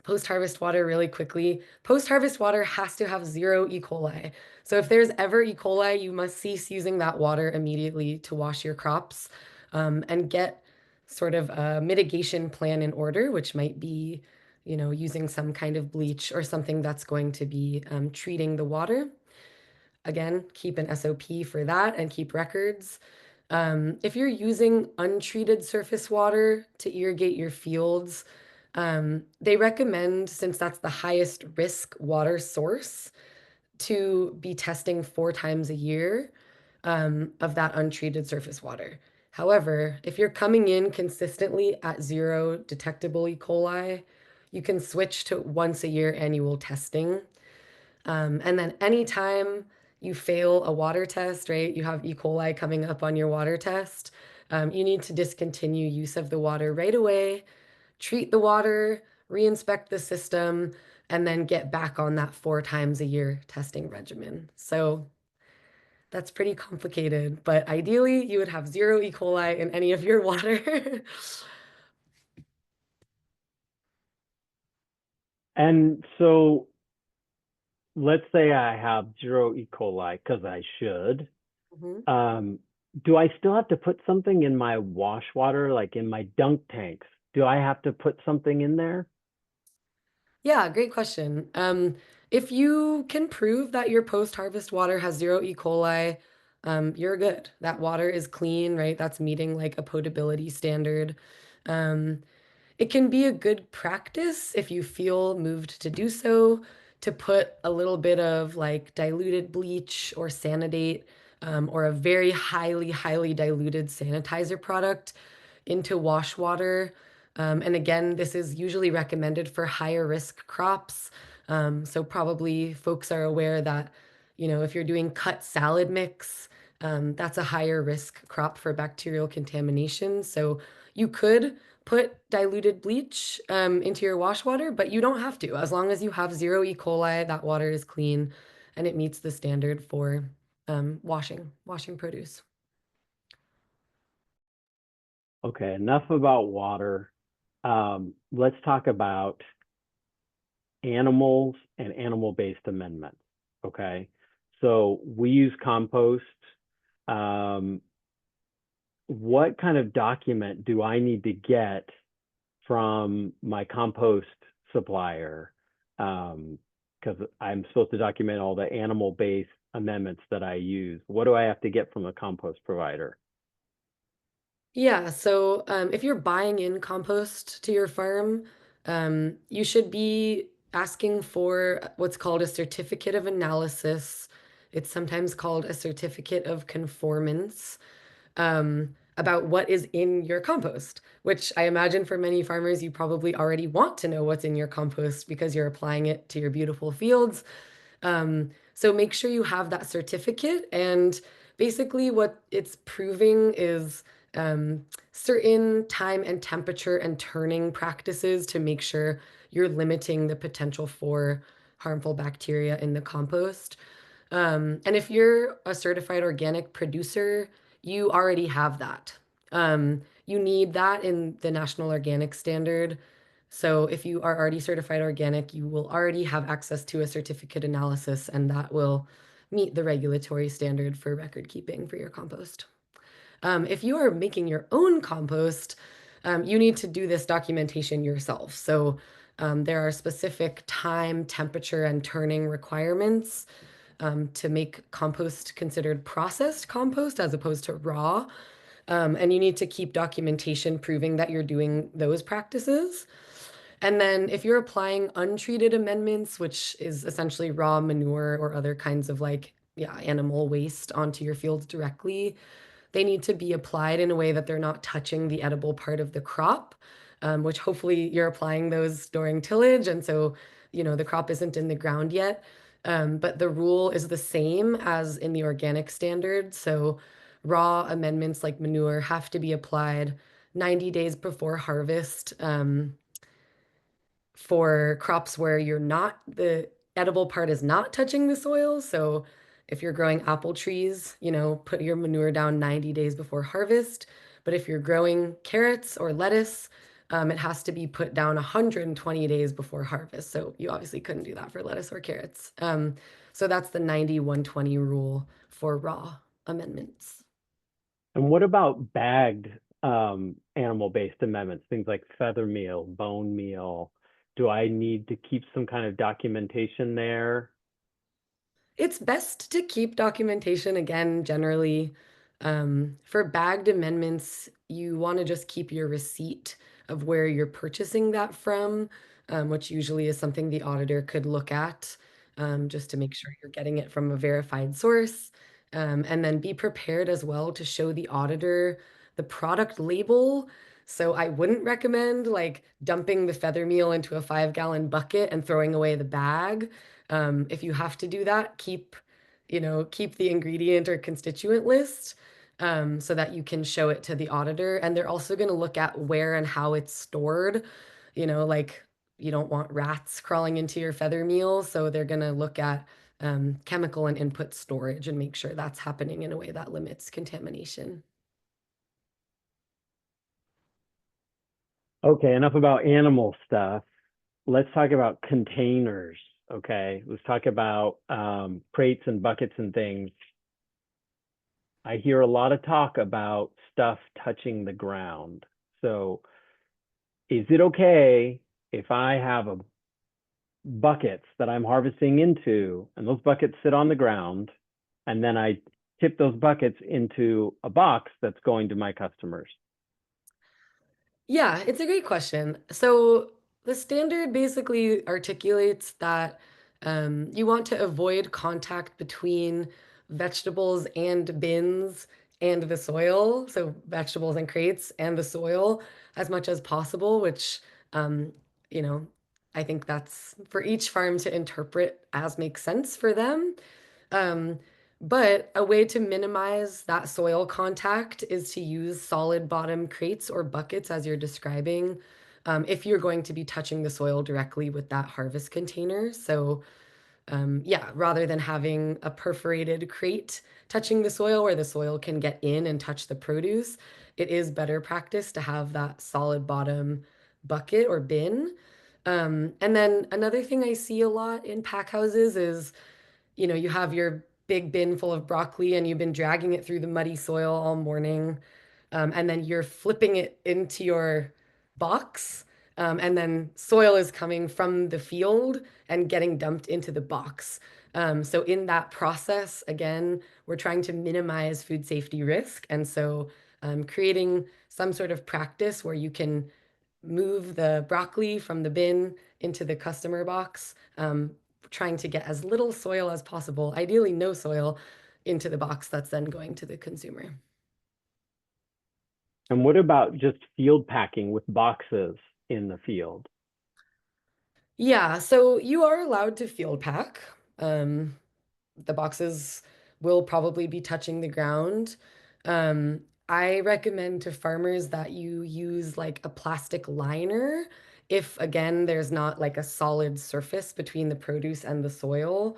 post-harvest water really quickly. Post-harvest water has to have 0 E. coli. So if there's ever E. coli, you must cease using that water immediately to wash your crops, and get sort of a mitigation plan in order, which might be, using some kind of bleach or something that's going to be treating the water. Again, keep an SOP for that and keep records. If you're using untreated surface water to irrigate your fields, they recommend, since that's the highest risk water source, to be testing 4 times a year of that untreated surface water. However, if you're coming in consistently at 0 detectable E. coli, you can switch to once a year annual testing. And then anytime you fail a water test, right, you have E. coli coming up on your water test, you need to discontinue use of the water right away, treat the water, reinspect the system, and then get back on that 4 times a year testing regimen. So that's pretty complicated, but ideally you would have 0 E. coli in any of your water. And so let's say I have 0 E. coli, because I should. Mhm. Do I still have to put something in my wash water, like in my dunk tanks? Do I have to put something in there? Yeah, great question. If you can prove that your post-harvest water has 0 E. coli, you're good. That water is clean, right? That's meeting like a potability standard. It can be a good practice if you feel moved to do so, to put a little bit of like diluted bleach or Sanidate, or a very highly, highly diluted sanitizer product into wash water. And again, this is usually recommended for higher risk crops. So probably folks are aware that, if you're doing cut salad mix, that's a higher risk crop for bacterial contamination. So you could put diluted bleach into your wash water, but you don't have to. As long as you have 0 E. coli, that water is clean and it meets the standard for washing produce. Okay, enough about water. Let's talk about animals and animal-based amendments. Okay, so we use compost. What kind of document do I need to get from my compost supplier? Because I'm supposed to document all the animal-based amendments that I use. What do I have to get from a compost provider? Yeah, so if you're buying in compost to your farm, you should be asking for what's called a certificate of analysis. It's sometimes called a certificate of conformance, about what is in your compost, which I imagine for many farmers, you probably already want to know what's in your compost because you're applying it to your beautiful fields. So make sure you have that certificate. And basically, what it's proving is certain time and temperature and turning practices to make sure you're limiting the potential for harmful bacteria in the compost. And if you're a certified organic producer, you already have that. You need that in the National Organic Standard. So if you are already certified organic, you will already have access to a certificate analysis, and that will meet the regulatory standard for record keeping for your compost. If you are making your own compost, you need to do this documentation yourself. So there are specific time, temperature, and turning requirements to make compost considered processed compost as opposed to raw. And you need to keep documentation proving that you're doing those practices. And then if you're applying untreated amendments, which is essentially raw manure or other kinds of animal waste onto your fields directly, they need to be applied in a way that they're not touching the edible part of the crop, which hopefully you're applying those during tillage. And so, the crop isn't in the ground yet. But the rule is the same as in the organic standard. So raw amendments like manure have to be applied 90 days before harvest. For crops where the edible part is not touching the soil. So if you're growing apple trees, put your manure down 90 days before harvest. But if you're growing carrots or lettuce, it has to be put down 120 days before harvest. So you obviously couldn't do that for lettuce or carrots. So that's the 90-120 rule for raw amendments. And what about bagged animal-based amendments, things like feather meal, bone meal? Do I need to keep some kind of documentation there? It's best to keep documentation again, generally. For bagged amendments, you want to just keep your receipt of where you're purchasing that from, which usually is something the auditor could look at, just to make sure you're getting it from a verified source. And then be prepared as well to show the auditor the product label. So I wouldn't recommend dumping the feather meal into a 5-gallon bucket and throwing away the bag. If you have to do that, keep the ingredient or constituent list, so that you can show it to the auditor. And they're also going to look at where and how it's stored. You don't want rats crawling into your feather meal, so they're going to look at chemical and input storage and make sure that's happening in a way that limits contamination. Okay, enough about animal stuff. Let's talk about containers. Okay, let's talk about crates and buckets and things. I hear a lot of talk about stuff touching the ground. So is it okay if I have buckets that I'm harvesting into, and those buckets sit on the ground, and then I tip those buckets into a box that's going to my customers? Yeah, it's a great question. So the standard basically articulates that you want to avoid contact between vegetables and bins and the soil. So vegetables and crates and the soil as much as possible, which, um, you know, I think that's for each farm to interpret as makes sense for them. Um, but a way to minimize that soil contact is to use solid bottom crates or buckets as you're describing, if you're going to be touching the soil directly with that harvest container. So yeah, rather than having a perforated crate touching the soil where the soil can get in and touch the produce, it is better practice to have that solid bottom bucket or bin. And then another thing I see a lot in pack houses is you have your big bin full of broccoli and you've been dragging it through the muddy soil all morning. And then you're flipping it into your box. And then soil is coming from the field and getting dumped into the box. So in that process, again, we're trying to minimize food safety risk. And so creating some sort of practice where you can move the broccoli from the bin into the customer box, trying to get as little soil as possible, ideally no soil, into the box that's then going to the consumer. And what about just field packing with boxes in the field? Yeah, so you are allowed to field pack. The boxes will probably be touching the ground. I recommend to farmers that you use like a plastic liner if, again, there's not like a solid surface between the produce and the soil.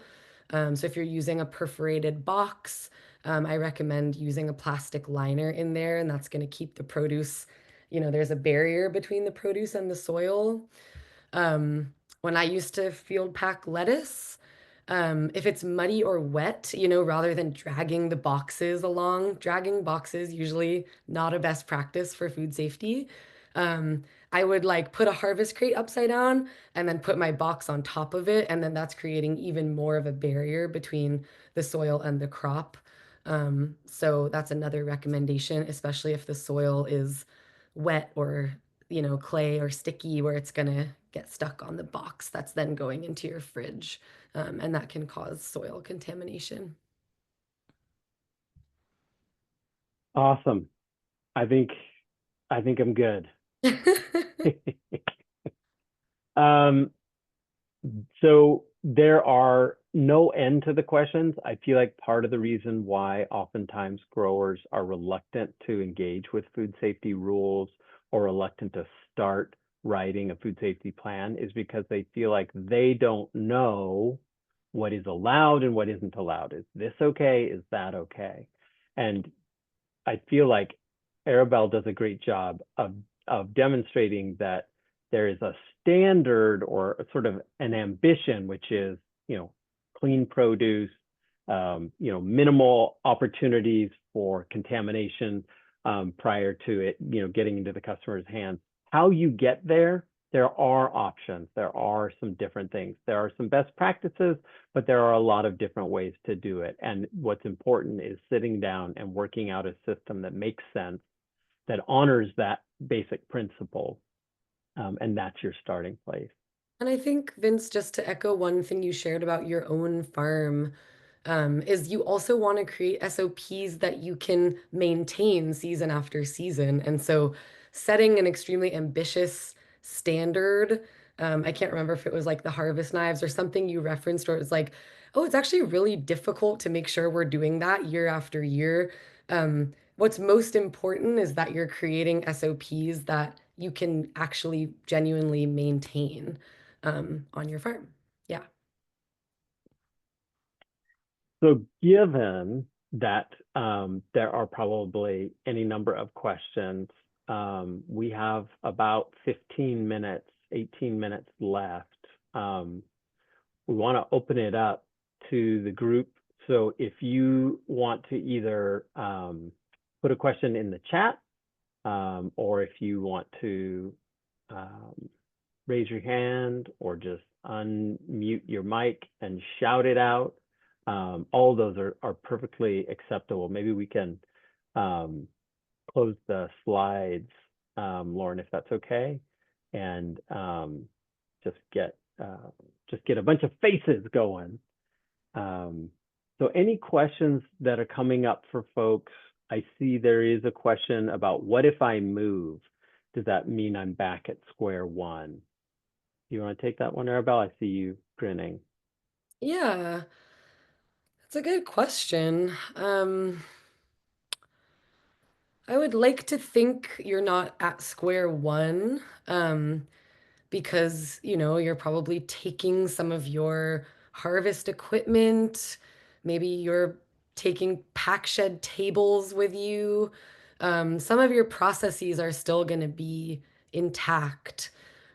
So if you're using a perforated box, I recommend using a plastic liner in there, and that's going to keep the produce, there's a barrier between the produce and the soil. When I used to field pack lettuce, if it's muddy or wet, rather than dragging the boxes along, dragging boxes usually not a best practice for food safety. I would like put a harvest crate upside down and then put my box on top of it. And then that's creating even more of a barrier between the soil and the crop. So that's another recommendation, especially if the soil is wet or, clay or sticky where it's going to get stuck on the box that's then going into your fridge. And that can cause soil contamination. Awesome. I think I'm good. So there are no end to the questions. I feel like part of the reason why oftentimes growers are reluctant to engage with food safety rules or reluctant to start writing a food safety plan is because they feel like they don't know what is allowed and what isn't allowed. Is this okay? Is that okay? And I feel like Arabelle does a great job of demonstrating that there is a standard or a sort of an ambition, which is, clean produce, minimal opportunities for contamination prior to it, getting into the customer's hands. How you get there, there are options. There are some different things. There are some best practices, but there are a lot of different ways to do it. And what's important is sitting down and working out a system that makes sense, that honors that basic principle. And that's your starting place. And I think, Vince, just to echo one thing you shared about your own farm, is you also want to create SOPs that you can maintain season after season. And so setting an extremely ambitious standard, I can't remember if it was like the harvest knives or something you referenced, or it was like, oh, it's actually really difficult to make sure we're doing that year after year. What's most important is that you're creating SOPs that you can actually genuinely maintain on your farm. Yeah. So given that there are probably any number of questions, we have about 15 minutes, 18 minutes left. We want to open it up to the group. So if you want to either put a question in the chat, or if you want to raise your hand or just unmute your mic and shout it out, all those are perfectly acceptable. Maybe we can close the slides, Lauren, if that's okay, and just get a bunch of faces going. So any questions that are coming up for folks? I see there is a question about, what if I move? Does that mean I'm back at square one? You want to take that one, Arabelle? I see you grinning. Yeah, that's a good question. I would like to think you're not at square one, because, you're probably taking some of your harvest equipment. Maybe you're taking pack shed tables with you. Some of your processes are still going to be intact.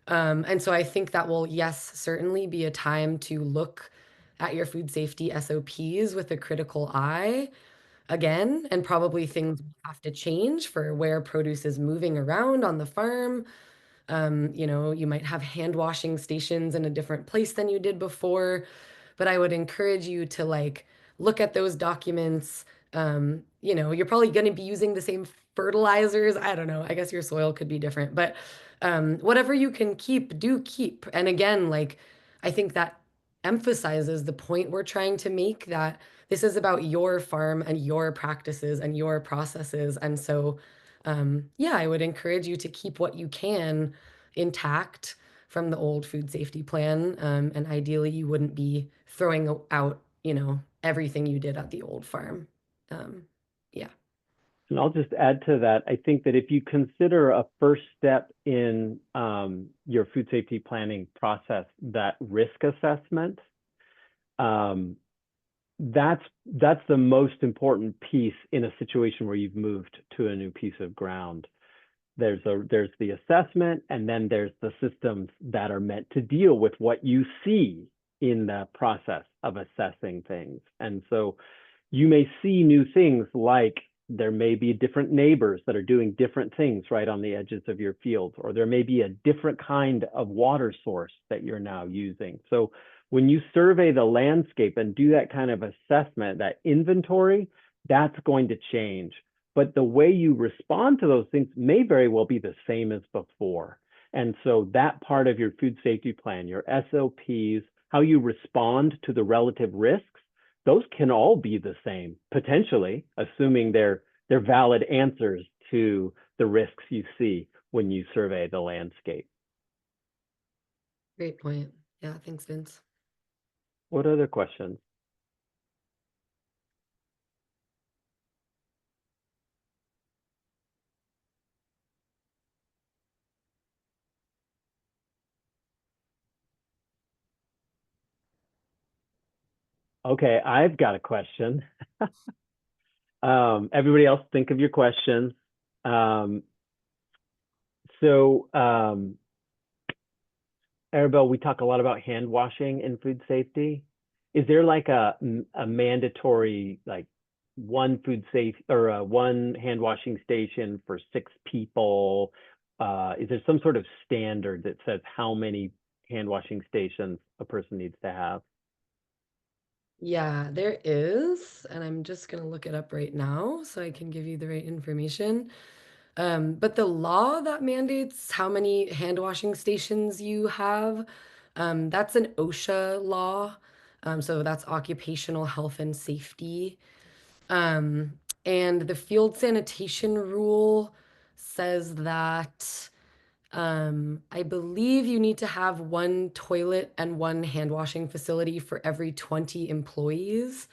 And so I think that will, yes, certainly be a time to look at your food safety SOPs with a critical eye again, and probably things have to change for where produce is moving around on the farm. You know, you might have hand washing stations in a different place than you did before, but I would encourage you to like look at those documents. You know, you're probably going to be using the same fertilizers. I don't know. I guess your soil could be different, but whatever you can keep, do keep. And again, like I think that emphasizes the point we're trying to make, that this is about your farm and your practices and your processes. And so, yeah, I would encourage you to keep what you can intact from the old food safety plan. And ideally, you wouldn't be throwing out, you know, everything you did at the old farm. Yeah. And I'll just add to that. I think that if you consider a first step in your food safety planning process, that risk assessment, that's the most important piece in a situation where you've moved to a new piece of ground. There's the assessment, and then there's the systems that are meant to deal with what you see in the process of assessing things. And so you may see new things, like there may be different neighbors that are doing different things right on the edges of your fields, or there may be a different kind of water source that you're now using. So when you survey the landscape and do that kind of assessment, that inventory, that's going to change. But the way you respond to those things may very well be the same as before. And so that part of your food safety plan, your SOPs, how you respond to the relative risks, those can all be the same, potentially, assuming they're valid answers to the risks you see when you survey the landscape. Great point. Yeah, thanks, Vince. What other questions? Okay, I've got a question. Everybody else, think of your questions. Arabelle, we talk a lot about hand washing in food safety. Is there like a mandatory, like one food safe or one hand washing station for 6 people? Is there some sort of standard that says how many hand washing stations a person needs to have? Yeah, there is, and I'm just going to look it up right now so I can give you the right information. But the law that mandates how many hand washing stations you have, that's an OSHA law. So that's occupational health and safety. And the field sanitation rule says that I believe you need to have 1 toilet and 1 hand washing facility for every 20 employees.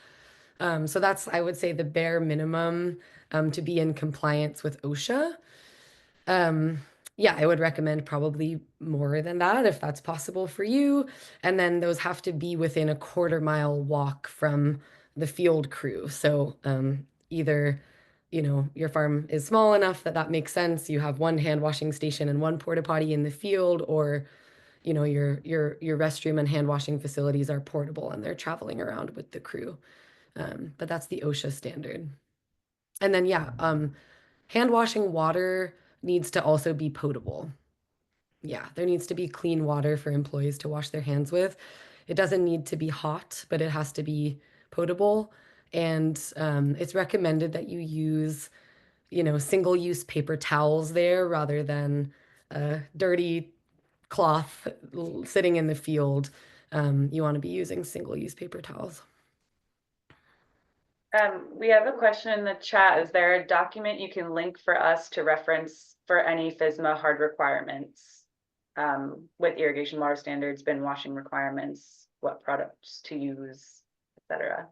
So that's, I would say, the bare minimum to be in compliance with OSHA. Yeah, I would recommend probably more than that if that's possible for you. And then those have to be within a 1/4 mile walk from the field crew. So either, you know, your farm is small enough that that makes sense. You have 1 hand washing station and 1 porta potty in the field, or, you know, your restroom and hand washing facilities are portable and they're traveling around with the crew. But that's the OSHA standard. And then, yeah, hand washing water needs to also be potable. Yeah, there needs to be clean water for employees to wash their hands with. It doesn't need to be hot, but it has to be potable. And it's recommended that you use, you know, single-use paper towels there rather than dirty cloth sitting in the field. You want to be using single-use paper towels. We have a question in the chat. Is there a document you can link for us to reference for any FSMA hard requirements with irrigation water standards, bin washing requirements, what products to use, etc.?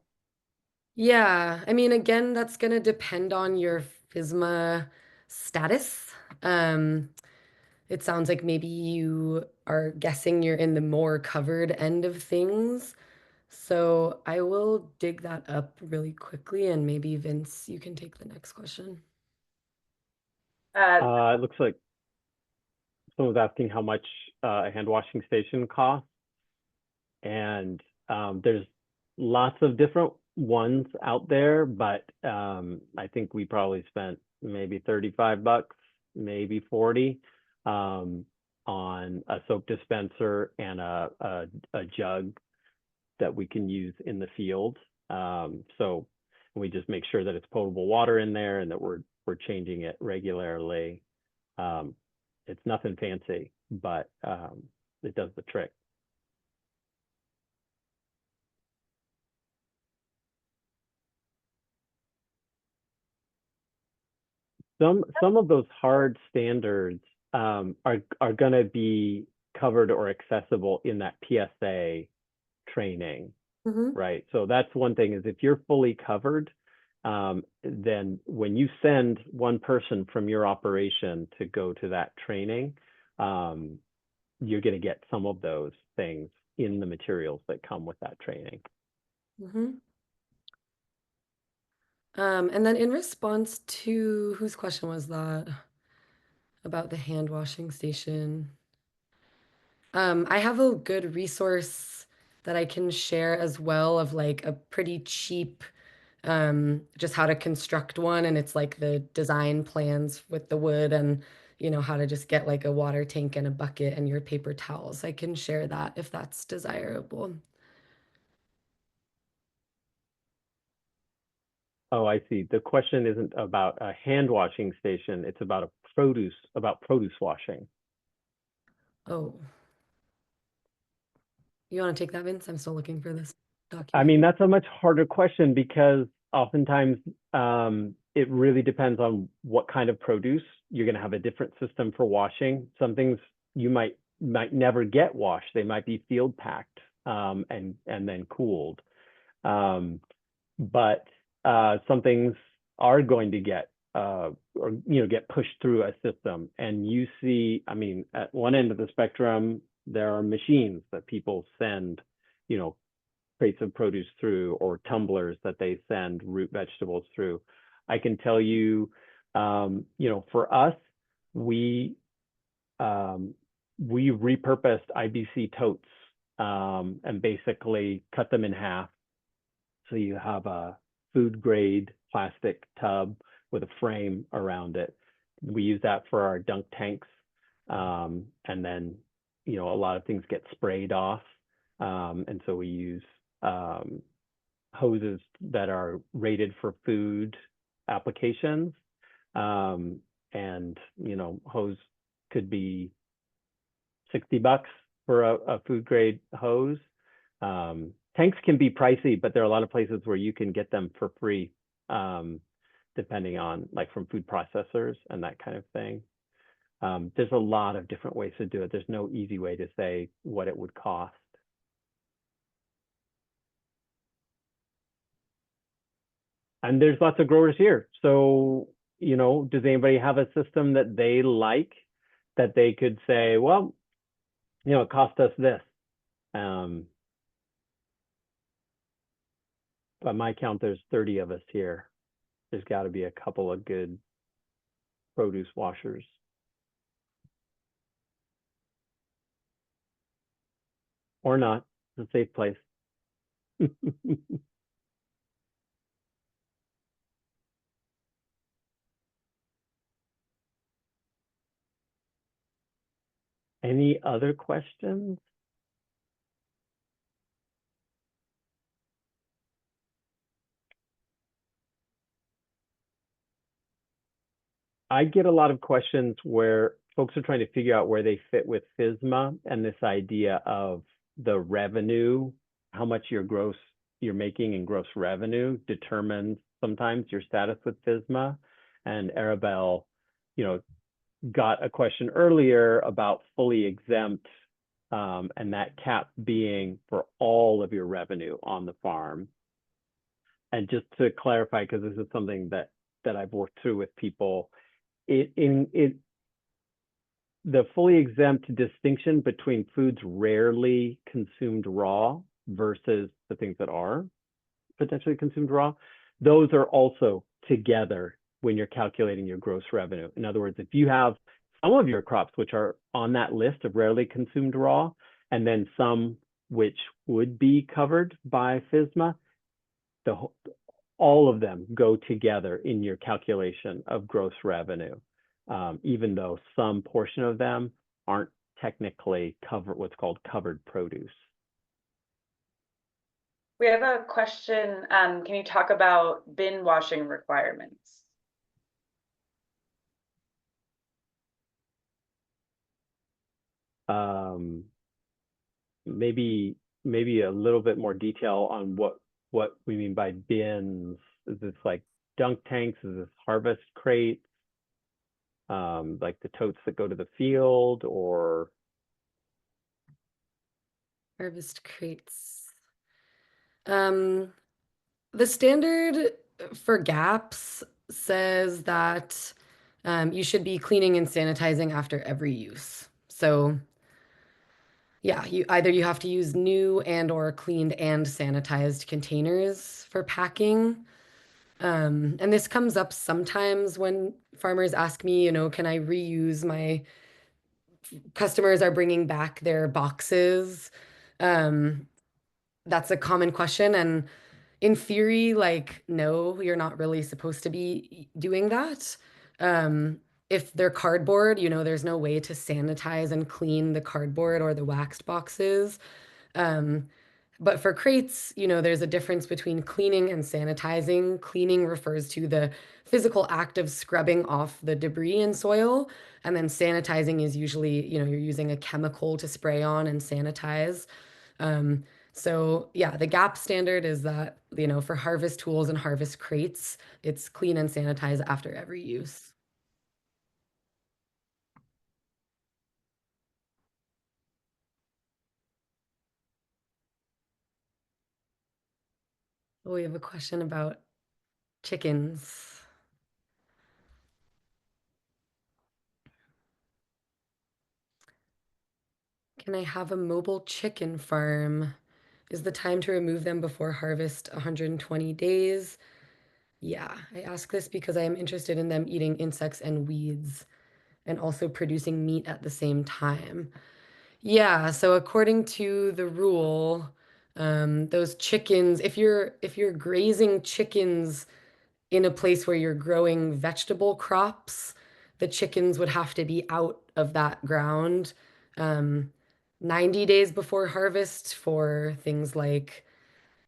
Yeah, I mean, again, that's going to depend on your FSMA status. It sounds like maybe you are guessing you're in the more covered end of things. So I will dig that up really quickly, and maybe Vince, you can take the next question. It looks like someone's asking how much a hand washing station costs. And there's lots of different ones out there, but I think we probably spent maybe $35, maybe 40, on a soap dispenser and a jug that we can use in the field. So we just make sure that it's potable water in there and that we're changing it regularly. It's nothing fancy, but it does the trick. Some of those hard standards are going to be covered or accessible in that PSA training, right? So that's one thing, is if you're fully covered, then when you send one person from your operation to go to that training, you're going to get some of those things in the materials that come with that training. And then in response to, whose question was that? About the hand washing station. I have a good resource that I can share as well, of like a pretty cheap, just how to construct one. And it's like the design plans with the wood, and you know, how to just get like a water tank and a bucket and your paper towels. I can share that if that's desirable. Oh, I see. The question isn't about a hand washing station. It's about produce washing. Oh. You want to take that, Vince? I'm still looking for this document. I mean, that's a much harder question, because oftentimes it really depends on what kind of produce. You're going to have a different system for washing. Some things you might never get washed. They might be field packed and then cooled. But some things are going to get get pushed through a system. And you see, I mean, at one end of the spectrum, there are machines that people send, crates of produce through, or tumblers that they send root vegetables through. I can tell you, for us, we repurposed IBC totes and basically cut them in half. So you have a food grade plastic tub with a frame around it. We use that for our dunk tanks. And then, a lot of things get sprayed off. And so we use hoses that are rated for food applications. And, hose could be $60 for a food grade hose. Tanks can be pricey, but there are a lot of places where you can get them for free, depending on, like, from food processors and that kind of thing. There's a lot of different ways to do it. There's no easy way to say what it would cost. And there's lots of growers here. So, does anybody have a system that they like, that they could say, well, it cost us this? By my count, there's 30 of us here. There's got to be a couple of good produce washers. Or not. It's a safe place. Any other questions? I get a lot of questions where folks are trying to figure out where they fit with FSMA, and this idea of the revenue, how much you're making in gross revenue determines sometimes your status with FSMA. And Arabelle, got a question earlier about fully exempt, and that cap being for all of your revenue on the farm. And just to clarify, because this is something that I've worked through with people, the fully exempt distinction between foods rarely consumed raw versus the things that are potentially consumed raw, those are also together when you're calculating your gross revenue. In other words, if you have some of your crops which are on that list of rarely consumed raw, and then some which would be covered by FSMA, all of them go together in your calculation of gross revenue, even though some portion of them aren't technically what's called covered produce. We have a question. Can you talk about bin washing requirements? Maybe a little bit more detail on what we mean by bins. Is this like dunk tanks? Is this harvest crates? Like the totes that go to the field, or harvest crates? The standard for GAPS says that you should be cleaning and sanitizing after every use. So yeah, you have to use new and or cleaned and sanitized containers for packing. And this comes up sometimes when farmers ask me, you know, can I reuse my customers are bringing back their boxes? That's a common question. And in theory, like, no, you're not really supposed to be doing that. If they're cardboard, you know, there's no way to sanitize and clean the cardboard or the waxed boxes. But for crates, you know, there's a difference between cleaning and sanitizing. Cleaning refers to the physical act of scrubbing off the debris in soil. And then sanitizing is usually, you know, you're using a chemical to spray on and sanitize. So yeah, the GAP standard is that, you know, for harvest tools and harvest crates, it's clean and sanitize after every use. Oh, we have a question about chickens. Can I have a mobile chicken farm? Is the time to remove them before harvest 120 days? Yeah, I ask this because I am interested in them eating insects and weeds and also producing meat at the same time. Yeah, so according to the rule, those chickens, if you're grazing chickens in a place where you're growing vegetable crops, the chickens would have to be out of that ground 90 days before harvest for things like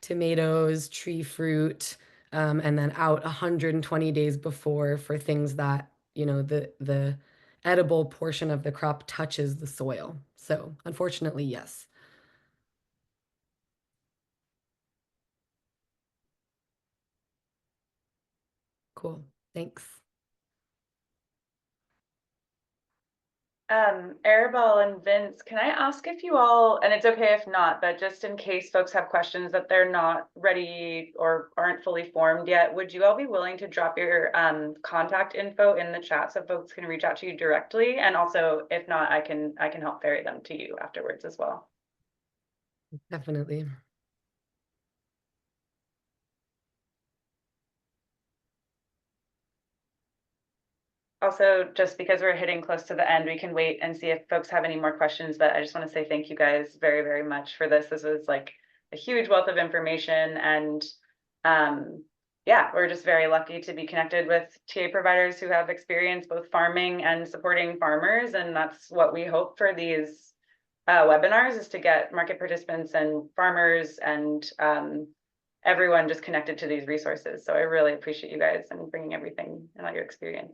tomatoes, tree fruit, and then out 120 days before for things that, you know, the edible portion of the crop touches the soil. So unfortunately, yes. Cool. Thanks. Arabelle and Vince, can I ask if you all, and it's okay if not, but just in case folks have questions that they're not ready or aren't fully formed yet, would you all be willing to drop your contact info in the chat so folks can reach out to you directly? And also, if not, I can help ferry them to you afterwards as well. Definitely. Also, just because we're hitting close to the end, we can wait and see if folks have any more questions, but I just want to say thank you guys very, very much for this. This was like a huge wealth of information, and yeah, we're just very lucky to be connected with TA providers who have experience both farming and supporting farmers, and that's what we hope for these webinars, is to get market participants and farmers and everyone just connected to these resources. So I really appreciate you guys and bringing everything and all your experience.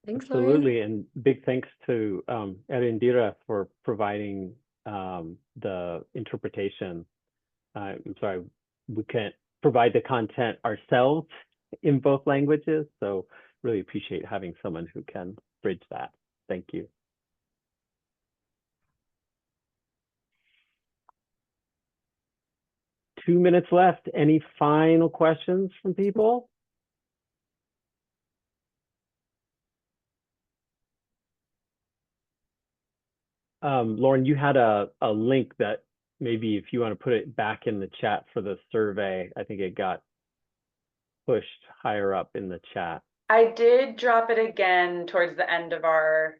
Thanks, Absolutely, Lauren. and big thanks to Erendira for providing the interpretation. I'm sorry, we can't provide the content ourselves in both languages, so really appreciate having someone who can bridge that. Thank you. Two minutes left. Any final questions from people? Lauren, you had a link that maybe if you want to put it back in the chat for the survey, I think it got pushed higher up in the chat. I did drop it again towards the end of our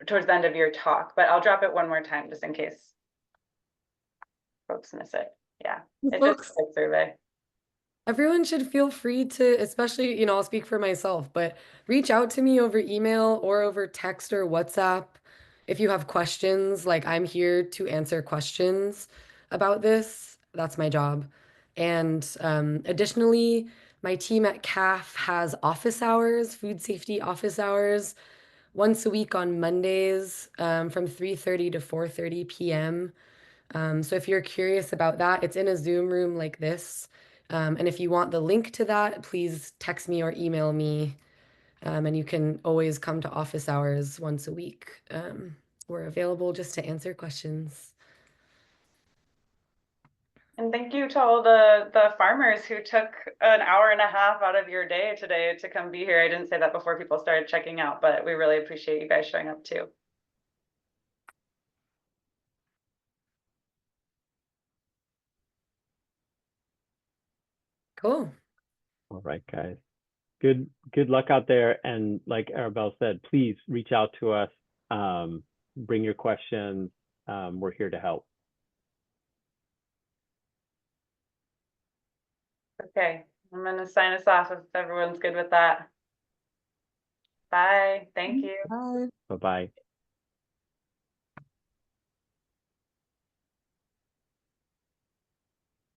towards the end of your talk, but I'll drop it one more time just in case folks miss it. Yeah, it's just a quick survey. Everyone should feel free to, especially, I'll speak for myself, but reach out to me over email or over text or WhatsApp if you have questions. Like, I'm here to answer questions about this. That's my job. And additionally, my team at CAF has office hours, food safety office hours, once a week on Mondays from 3:30 to 4:30 p.m. So if you're curious about that, it's in a Zoom room like this. And if you want the link to that, please text me or email me. And you can always come to office hours once a week. We're available just to answer questions. And thank you to all the farmers who took an hour and a half out of your day today to come be here. I didn't say that before people started checking out, but we really appreciate you guys showing up too. Cool. All right, guys. Good luck out there. And like Arabelle said, please reach out to us. Bring your questions. We're here to help. Okay, I'm going to sign us off if everyone's good with that. Bye. Thank you. Bye. Bye-bye.